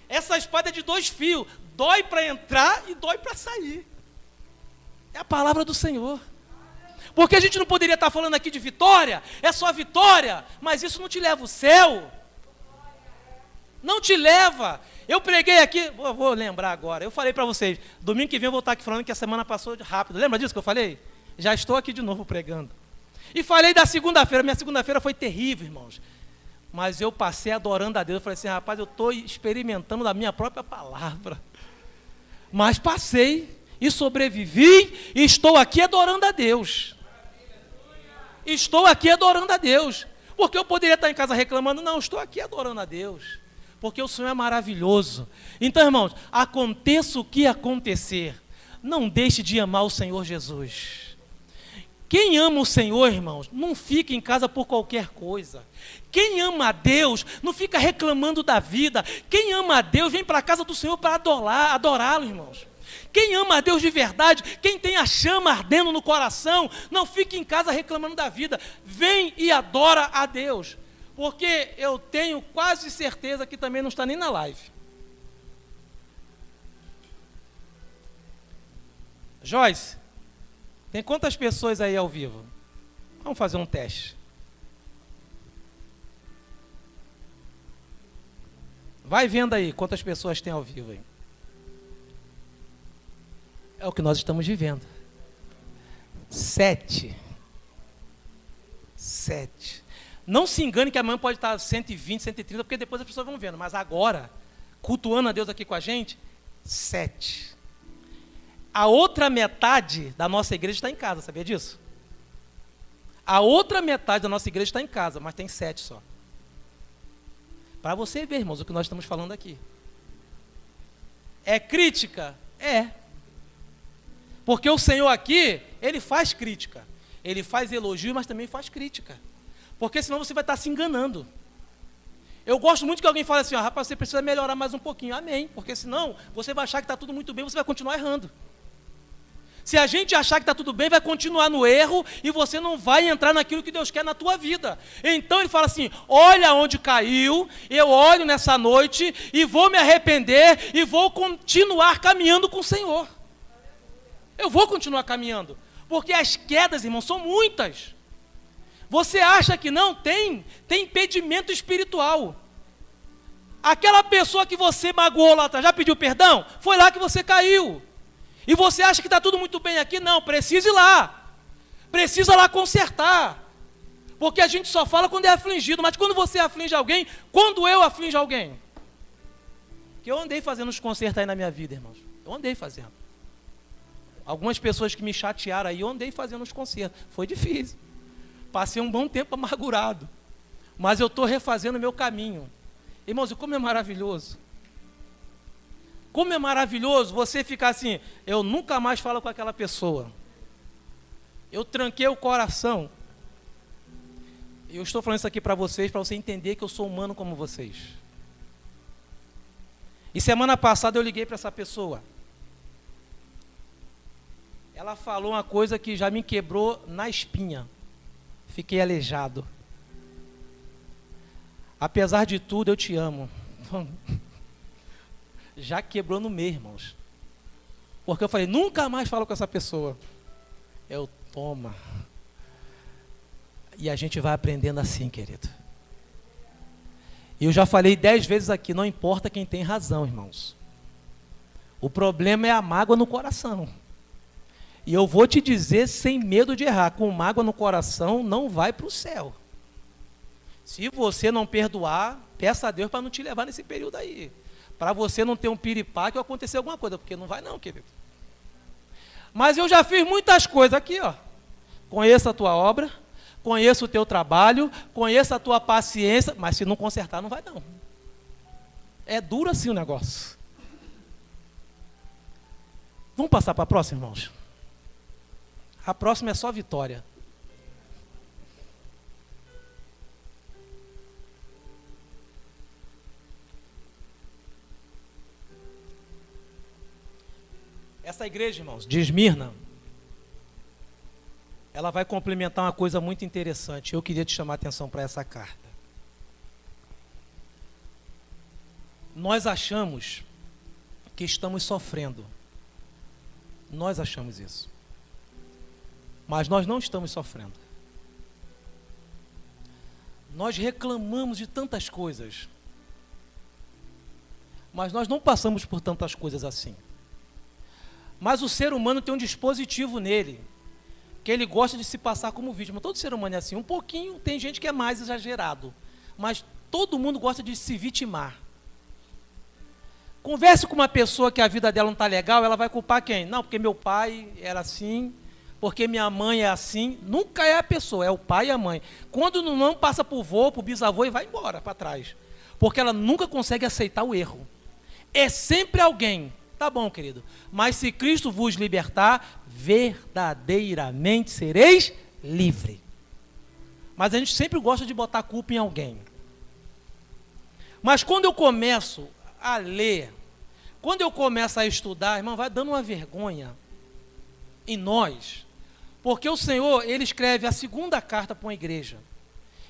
Essa espada é de 2 fios, dói para entrar e dói para sair. É a palavra do Senhor. Porque a gente não poderia estar falando aqui de vitória, é só vitória, mas isso não te leva ao céu. Não te leva. Eu preguei aqui, vou lembrar agora, eu falei para vocês, domingo que vem eu vou estar aqui falando que a semana passou rápido. Lembra disso que eu falei? Já estou aqui de novo pregando. E falei da segunda-feira, minha segunda-feira foi terrível, irmãos. Mas eu passei adorando a Deus. Eu falei assim: rapaz, eu estou experimentando da minha própria palavra. Mas passei e sobrevivi e estou aqui adorando a Deus. Estou aqui adorando a Deus. Porque eu poderia estar em casa reclamando. Não, estou aqui adorando a Deus. porque o Senhor é maravilhoso. Então, irmãos, aconteça o que acontecer, não deixe de amar o Senhor Jesus. Quem ama o Senhor, irmãos, não fica em casa por qualquer coisa. Quem ama a Deus não fica reclamando da vida. Quem ama a Deus vem para a casa do Senhor para adorá-lo, irmãos. Quem ama a Deus de verdade, quem tem a chama ardendo no coração, não fica em casa reclamando da vida. Vem e adora a Deus. Porque eu tenho quase certeza que também não está nem na live. Joyce, tem quantas pessoas aí ao vivo? Vamos fazer um teste. Vai vendo aí quantas pessoas tem ao vivo aí. É o que nós estamos vivendo. 7. Não se engane que amanhã pode estar 120, 130, porque depois as pessoas vão vendo. Mas agora, cultuando a Deus aqui com a gente, 7. A outra metade da nossa igreja está em casa, sabia disso? A outra metade da nossa igreja está em casa, mas tem 7 só. Para você ver, irmãos, o que nós estamos falando aqui. É crítica? É. Porque o Senhor aqui, Ele faz crítica. Ele faz elogio, mas também faz crítica. Porque senão você vai estar se enganando. Eu gosto muito que alguém fale assim, rapaz, você precisa melhorar mais um pouquinho. Amém. Porque senão você vai achar que está tudo muito bem, você vai continuar errando. Se a gente achar que está tudo bem, vai continuar no erro e você não vai entrar naquilo que Deus quer na tua vida. Então ele fala assim, olha onde caiu, eu olho nessa noite e vou me arrepender e vou continuar caminhando com o Senhor. Eu vou continuar caminhando, porque as quedas, irmãos, são muitas. Você acha que não? Tem impedimento espiritual. Aquela pessoa que você magoou lá atrás, já pediu perdão? Foi lá que você caiu. E você acha que está tudo muito bem aqui? Não, precisa ir lá. Precisa lá consertar. Porque a gente só fala quando é afligido, mas quando você aflige alguém, quando eu aflijo alguém? Que eu andei fazendo os consertos aí na minha vida, irmãos. Eu andei fazendo. Algumas pessoas que me chatearam aí, eu andei fazendo os consertos. Foi difícil. Passei um bom tempo amargurado. Mas eu estou refazendo o meu caminho. Irmãos, e como é maravilhoso. Como é maravilhoso você ficar assim, eu nunca mais falo com aquela pessoa. Eu tranquei o coração. Eu estou falando isso aqui para você entender que eu sou humano como vocês. E semana passada eu liguei para essa pessoa. Ela falou uma coisa que já me quebrou na espinha. Fiquei aleijado. Apesar de tudo, eu te amo. Já quebrou no meio, irmãos. Porque eu falei, nunca mais falo com essa pessoa. Eu, toma. E a gente vai aprendendo assim, querido. E eu já falei 10 vezes aqui, não importa quem tem razão, irmãos. O problema é a mágoa no coração. E eu vou te dizer sem medo de errar, com mágoa no coração não vai para o céu. Se você não perdoar, peça a Deus para não te levar nesse período aí. Para você não ter um piripaque ou acontecer alguma coisa, porque não vai não, querido. Mas eu já fiz muitas coisas aqui, ó. Conheço a tua obra, conheço o teu trabalho, conheço a tua paciência, mas se não consertar, não vai não. É duro assim o negócio. Vamos passar para a próxima, irmãos? A próxima é só vitória. Essa igreja, irmãos, de Esmirna, ela vai complementar uma coisa muito interessante. Eu queria te chamar a atenção para essa carta. Nós achamos que estamos sofrendo. Nós achamos isso. Mas nós não estamos sofrendo. Nós reclamamos de tantas coisas. Mas nós não passamos por tantas coisas assim. Mas o ser humano tem um dispositivo nele, que ele gosta de se passar como vítima. Todo ser humano é assim, um pouquinho, tem gente que é mais exagerado. Mas todo mundo gosta de se vitimar. Converse com uma pessoa que a vida dela não está legal, ela vai culpar quem? Não, porque meu pai era assim, porque minha mãe é assim. Nunca é a pessoa, é o pai e a mãe. Quando não passa para o vô, para o bisavô e vai embora para trás. porque ela nunca consegue aceitar o erro. É sempre alguém. Tá bom, querido, mas se Cristo vos libertar, verdadeiramente sereis livre. Mas a gente sempre gosta de botar a culpa em alguém. Mas quando eu começo a ler, quando eu começo a estudar, irmão, vai dando uma vergonha em nós, porque o Senhor, Ele escreve a segunda carta para uma igreja,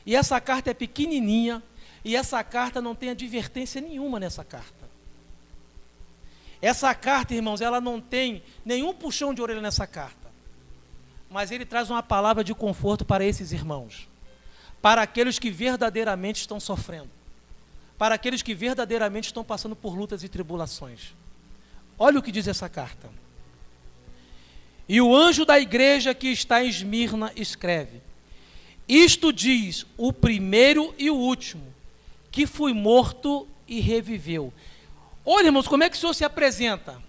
e essa carta é pequenininha, e essa carta não tem advertência nenhuma nessa carta. Essa carta, irmãos, ela não tem nenhum puxão de orelha nessa carta, mas Ele traz uma palavra de conforto para esses irmãos, para aqueles que verdadeiramente estão sofrendo, para aqueles que verdadeiramente estão passando por lutas e tribulações. Olha o que diz essa carta. E o anjo da igreja que está em Esmirna escreve: isto diz o primeiro e o último, que fui morto e reviveu. Olha, irmãos, como é que o Senhor se apresenta?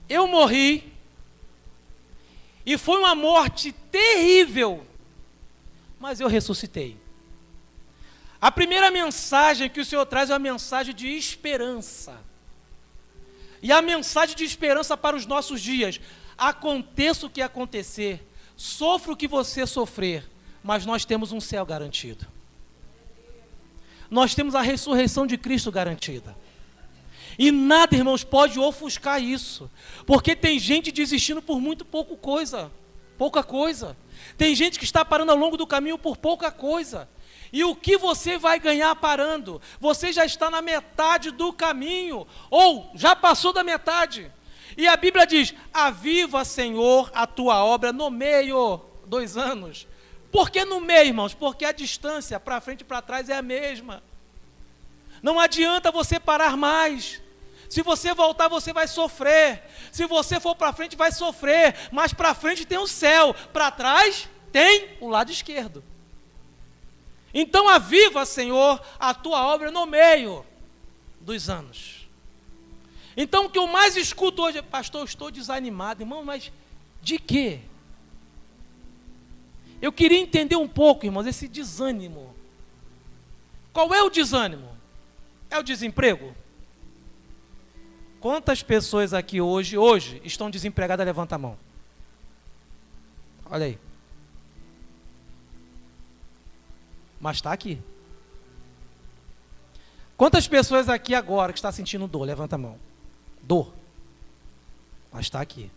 Eu morri, e foi uma morte terrível, mas eu ressuscitei. A primeira mensagem que o Senhor traz é uma mensagem de esperança. E a mensagem de esperança para os nossos dias: aconteça o que acontecer, sofra o que você sofrer, mas nós temos um céu garantido. Nós temos a ressurreição de Cristo garantida. E nada, irmãos, pode ofuscar isso, porque tem gente desistindo por muito pouca coisa. Tem gente que está parando ao longo do caminho por pouca coisa. E o que você vai ganhar parando? Você já está na metade do caminho, ou já passou da metade. E a Bíblia diz: aviva, Senhor, a tua obra no meio. 2 anos. Por que no meio, irmãos? Porque a distância para frente e para trás é a mesma. Não adianta você parar mais. Se você voltar, você vai sofrer. Se você for para frente, vai sofrer. Mas para frente tem o céu, para trás tem o lado esquerdo. Então aviva, Senhor, a tua obra no meio dos anos. Então o que eu mais escuto hoje é: pastor, eu estou desanimado. Irmão, mas de quê? Eu queria entender um pouco, irmãos, esse desânimo. Qual é o desânimo? É o desemprego? Quantas pessoas aqui hoje estão desempregadas? Levanta a mão. Olha aí. Mas está aqui. Quantas pessoas aqui agora que estão sentindo dor? Levanta a mão. Dor. Mas está aqui.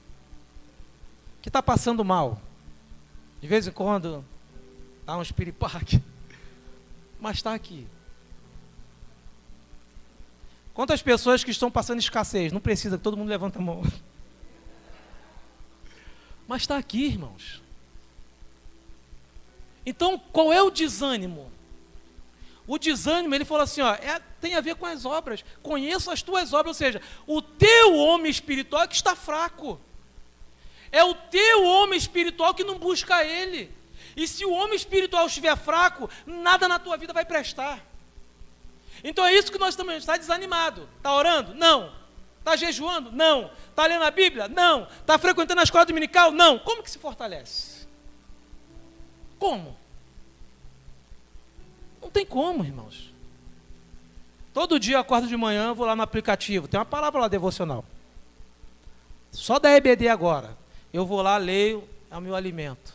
Que está passando mal. De vez em quando dá um espiripaque. Mas está aqui. Quantas pessoas que estão passando escassez? Não precisa, todo mundo levanta a mão. Mas está aqui, irmãos. Então, qual é o desânimo? O desânimo, ele falou assim, ó, tem a ver com as obras. Conheça as tuas obras, ou seja, o teu homem espiritual é que está fraco. É o teu homem espiritual que não busca ele. E se o homem espiritual estiver fraco, nada na tua vida vai prestar. Então é isso que nós estamos. Está desanimado? Está orando? Não. Está jejuando? Não. Está lendo a Bíblia? Não. Está frequentando a escola dominical? Não. Como que se fortalece? Como? Não tem como, irmãos. Todo dia eu acordo de manhã, vou lá no aplicativo, tem uma palavra lá devocional. Só da EBD agora. Eu vou lá, leio, é o meu alimento.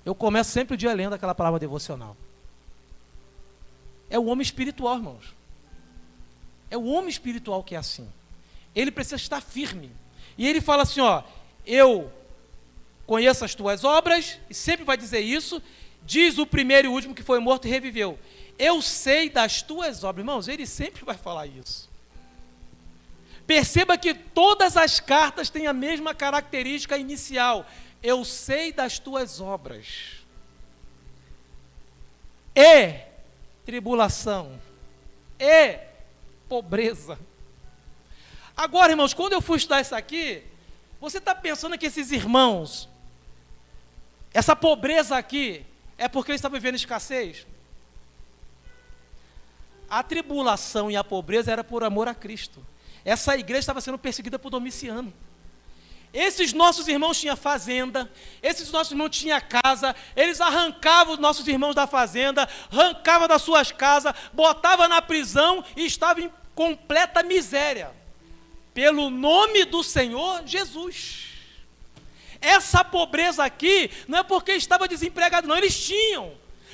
Eu começo sempre o dia lendo aquela palavra devocional. É o homem espiritual, irmãos. É o homem espiritual que é assim. Ele precisa estar firme. E ele fala assim, ó, eu conheço as tuas obras, e sempre vai dizer isso, diz o primeiro e o último que foi morto e reviveu. Eu sei das tuas obras. Irmãos, ele sempre vai falar isso. Perceba que todas as cartas têm a mesma característica inicial. Eu sei das tuas obras. E tribulação. E pobreza. Agora, irmãos, quando eu fui estudar isso aqui, você está pensando que esses irmãos, essa pobreza aqui, é porque eles estavam vivendo escassez? A tribulação e a pobreza era por amor a Cristo. Essa igreja estava sendo perseguida por Domiciano. Esses nossos irmãos tinham fazenda, esses nossos irmãos tinham casa, eles arrancavam os nossos irmãos da fazenda, arrancavam das suas casas, botavam na prisão e estavam em completa miséria. Pelo nome do Senhor Jesus. Essa pobreza aqui não é porque estava desempregado, não, eles tinham.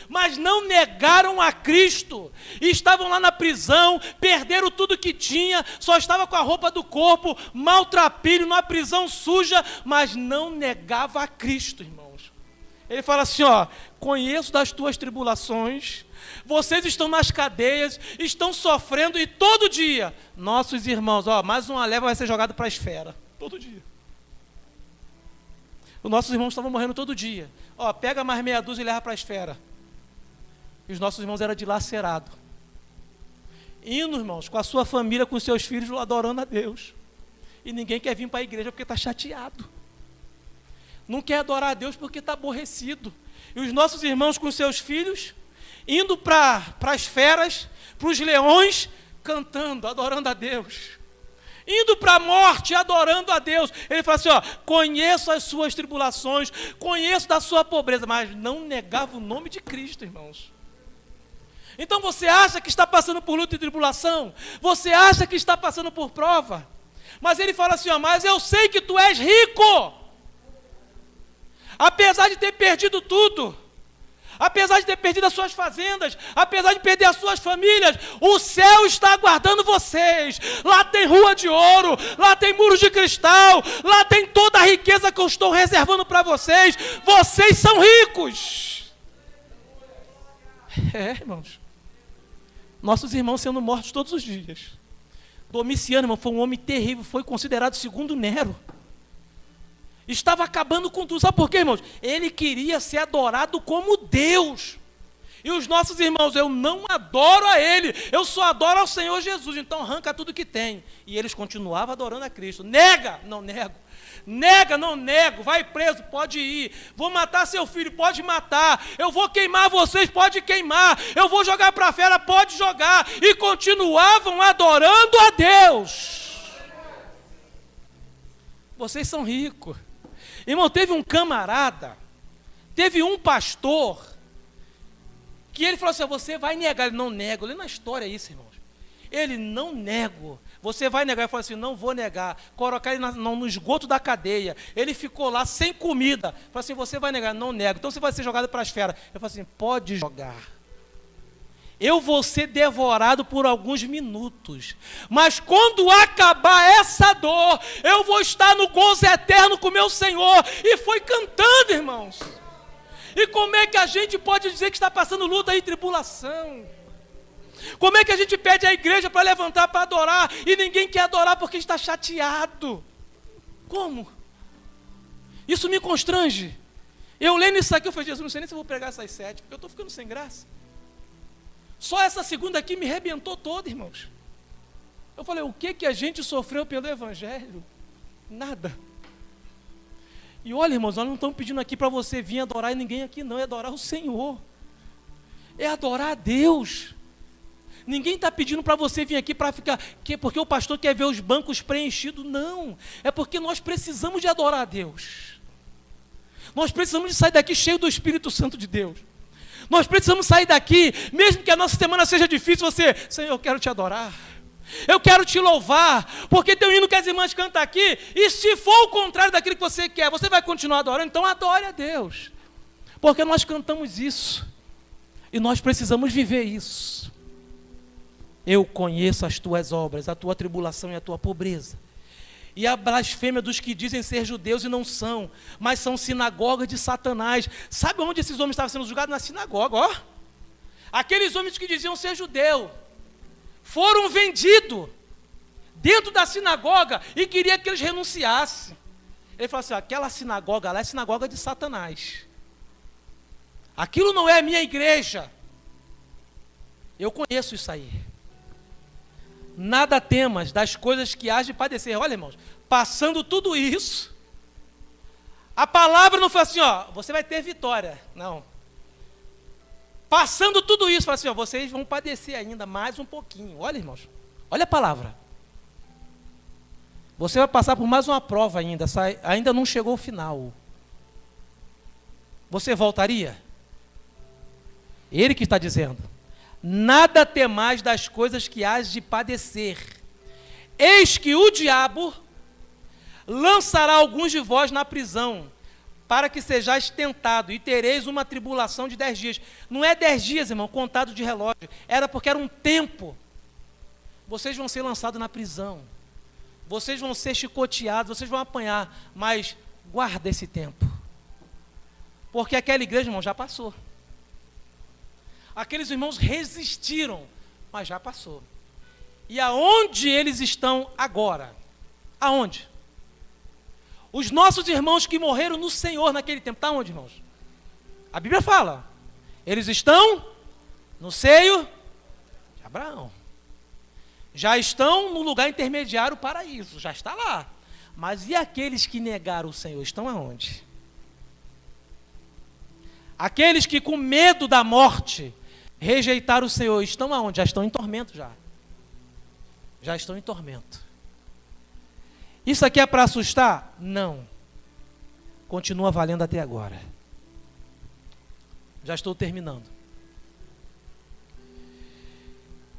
Mas não negaram a Cristo, e estavam lá na prisão, perderam tudo que tinha, só estava com a roupa do corpo, maltrapilho, numa prisão suja, mas não negava a Cristo, irmãos. Ele fala assim, ó, conheço das tuas tribulações, vocês estão nas cadeias, estão sofrendo, e todo dia, nossos irmãos, ó, mais uma leva vai ser jogada para a esfera, todo dia. Os nossos irmãos estavam morrendo todo dia, ó, pega mais meia dúzia e leva para a esfera. E os nossos irmãos eram dilacerados. Indo, irmãos, com a sua família, com os seus filhos, adorando a Deus. E ninguém quer vir para a igreja porque está chateado. Não quer adorar a Deus porque está aborrecido. E os nossos irmãos com os seus filhos, indo para as feras, para os leões, cantando, adorando a Deus. Indo para a morte, adorando a Deus. Ele fala assim, ó, conheço as suas tribulações, conheço da sua pobreza, mas não negava o nome de Cristo, irmãos. Então você acha que está passando por luta e tribulação? Você acha que está passando por prova? Mas ele fala assim, ó, mas eu sei que tu és rico. Apesar de ter perdido tudo, apesar de ter perdido as suas fazendas, apesar de perder as suas famílias, o céu está aguardando vocês. Lá tem rua de ouro, lá tem muros de cristal, lá tem toda a riqueza que eu estou reservando para vocês. Vocês são ricos. Irmãos. Nossos irmãos sendo mortos todos os dias. Domiciano, irmão, foi um homem terrível, foi considerado segundo Nero. Estava acabando com tudo. Sabe por quê, irmãos? Ele queria ser adorado como Deus. E os nossos irmãos, eu não adoro a Ele, eu só adoro ao Senhor Jesus. Então arranca tudo que tem. E eles continuavam adorando a Cristo. Nega, não nego. Nega, não nego, vai preso, pode ir. Vou matar seu filho, pode matar. Eu vou queimar vocês, pode queimar. Eu vou jogar para a fera, pode jogar. E continuavam adorando a Deus. Vocês são ricos. Irmão, teve um camarada, teve um pastor, que ele falou assim, você vai negar. Ele, não nego. Lê na história isso, irmãos. Ele, não nego. Você vai negar? Ele falou assim, não vou negar. Colocar ele no esgoto da cadeia. Ele ficou lá sem comida. Ele falou assim, você vai negar? Não nego. Então você vai ser jogado para as feras. Ele falou assim, pode jogar. Eu vou ser devorado por alguns minutos. Mas quando acabar essa dor, eu vou estar no gozo eterno com meu Senhor. E foi cantando, irmãos. E como é que a gente pode dizer que está passando luta e tribulação? Como é que a gente pede à igreja para levantar para adorar e ninguém quer adorar porque está chateado? Como? Isso me constrange. Eu lendo isso aqui, eu falei, Jesus, não sei nem se eu vou pregar essas 7, porque eu estou ficando sem graça. Só essa segunda aqui me arrebentou toda, irmãos. Eu falei, o que a gente sofreu pelo Evangelho? Nada. E olha, irmãos, nós não estamos pedindo aqui para você vir adorar ninguém aqui não, é adorar o Senhor. É adorar a Deus. Ninguém está pedindo para você vir aqui para ficar, porque o pastor quer ver os bancos preenchidos, não. É porque nós precisamos de adorar a Deus. Nós precisamos de sair daqui cheio do Espírito Santo de Deus. Nós precisamos sair daqui, mesmo que a nossa semana seja difícil, você, Senhor, eu quero te adorar. Eu quero te louvar, porque tem um hino que as irmãs cantam aqui, e se for o contrário daquilo que você quer, você vai continuar adorando, então adore a Deus. Porque nós cantamos isso, e nós precisamos viver isso. Eu conheço as tuas obras, a tua tribulação e a tua pobreza. E a blasfêmia dos que dizem ser judeus e não são, mas são sinagogas de Satanás. Sabe onde esses homens estavam sendo julgados? Na sinagoga, ó. Aqueles homens que diziam ser judeu, foram vendidos dentro da sinagoga e queria que eles renunciassem. Ele falou assim, aquela sinagoga lá é sinagoga de Satanás. Aquilo não é a minha igreja. Eu conheço isso aí. Nada temas das coisas que hás de padecer. Olha, irmãos, passando tudo isso, a palavra não foi assim, ó, você vai ter vitória. Não. Passando tudo isso, fala assim, ó, vocês vão padecer ainda mais um pouquinho. Olha, irmãos, olha a palavra. Você vai passar por mais uma prova ainda, ainda não chegou ao final. Você voltaria? Ele que está dizendo: nada temais das coisas que hás de padecer. Eis que o diabo lançará alguns de vós na prisão, para que sejais tentado, e tereis uma tribulação de 10 dias. Não é 10 dias, irmão, contado de relógio. Era porque era um tempo. Vocês vão ser lançados na prisão. Vocês vão ser chicoteados, vocês vão apanhar. Mas guarda esse tempo. Porque aquela igreja, irmão, já passou. Aqueles irmãos resistiram, mas já passou. E aonde eles estão agora? Aonde? Os nossos irmãos que morreram no Senhor naquele tempo, está onde, irmãos? A Bíblia fala, eles estão no seio de Abraão. Já estão no lugar intermediário para isso, já está lá. Mas e aqueles que negaram o Senhor, estão aonde? Aqueles que com medo da morte rejeitaram o Senhor, estão aonde? Já estão em tormento já. Já estão em tormento. Isso aqui é para assustar? Não. Continua valendo até agora. Já estou terminando.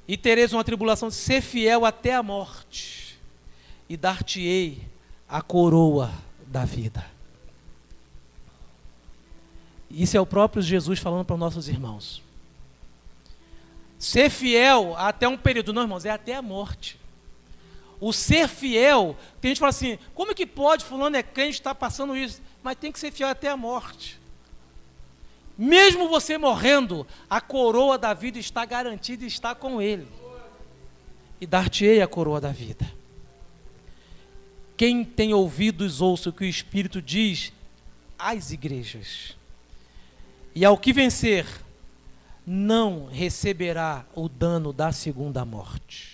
E tereis uma tribulação de ser fiel até a morte, e dar-te-ei a coroa da vida. Isso é o próprio Jesus falando para os nossos irmãos. Ser fiel até um período, não, irmãos, é até a morte. O ser fiel, tem gente que fala assim, como é que pode, fulano é crente, está passando isso? Mas tem que ser fiel até a morte. Mesmo você morrendo, a coroa da vida está garantida e está com ele. E dar-te-ei a coroa da vida. Quem tem ouvidos, ouça o que o Espírito diz às igrejas. E ao que vencer, não receberá o dano da segunda morte.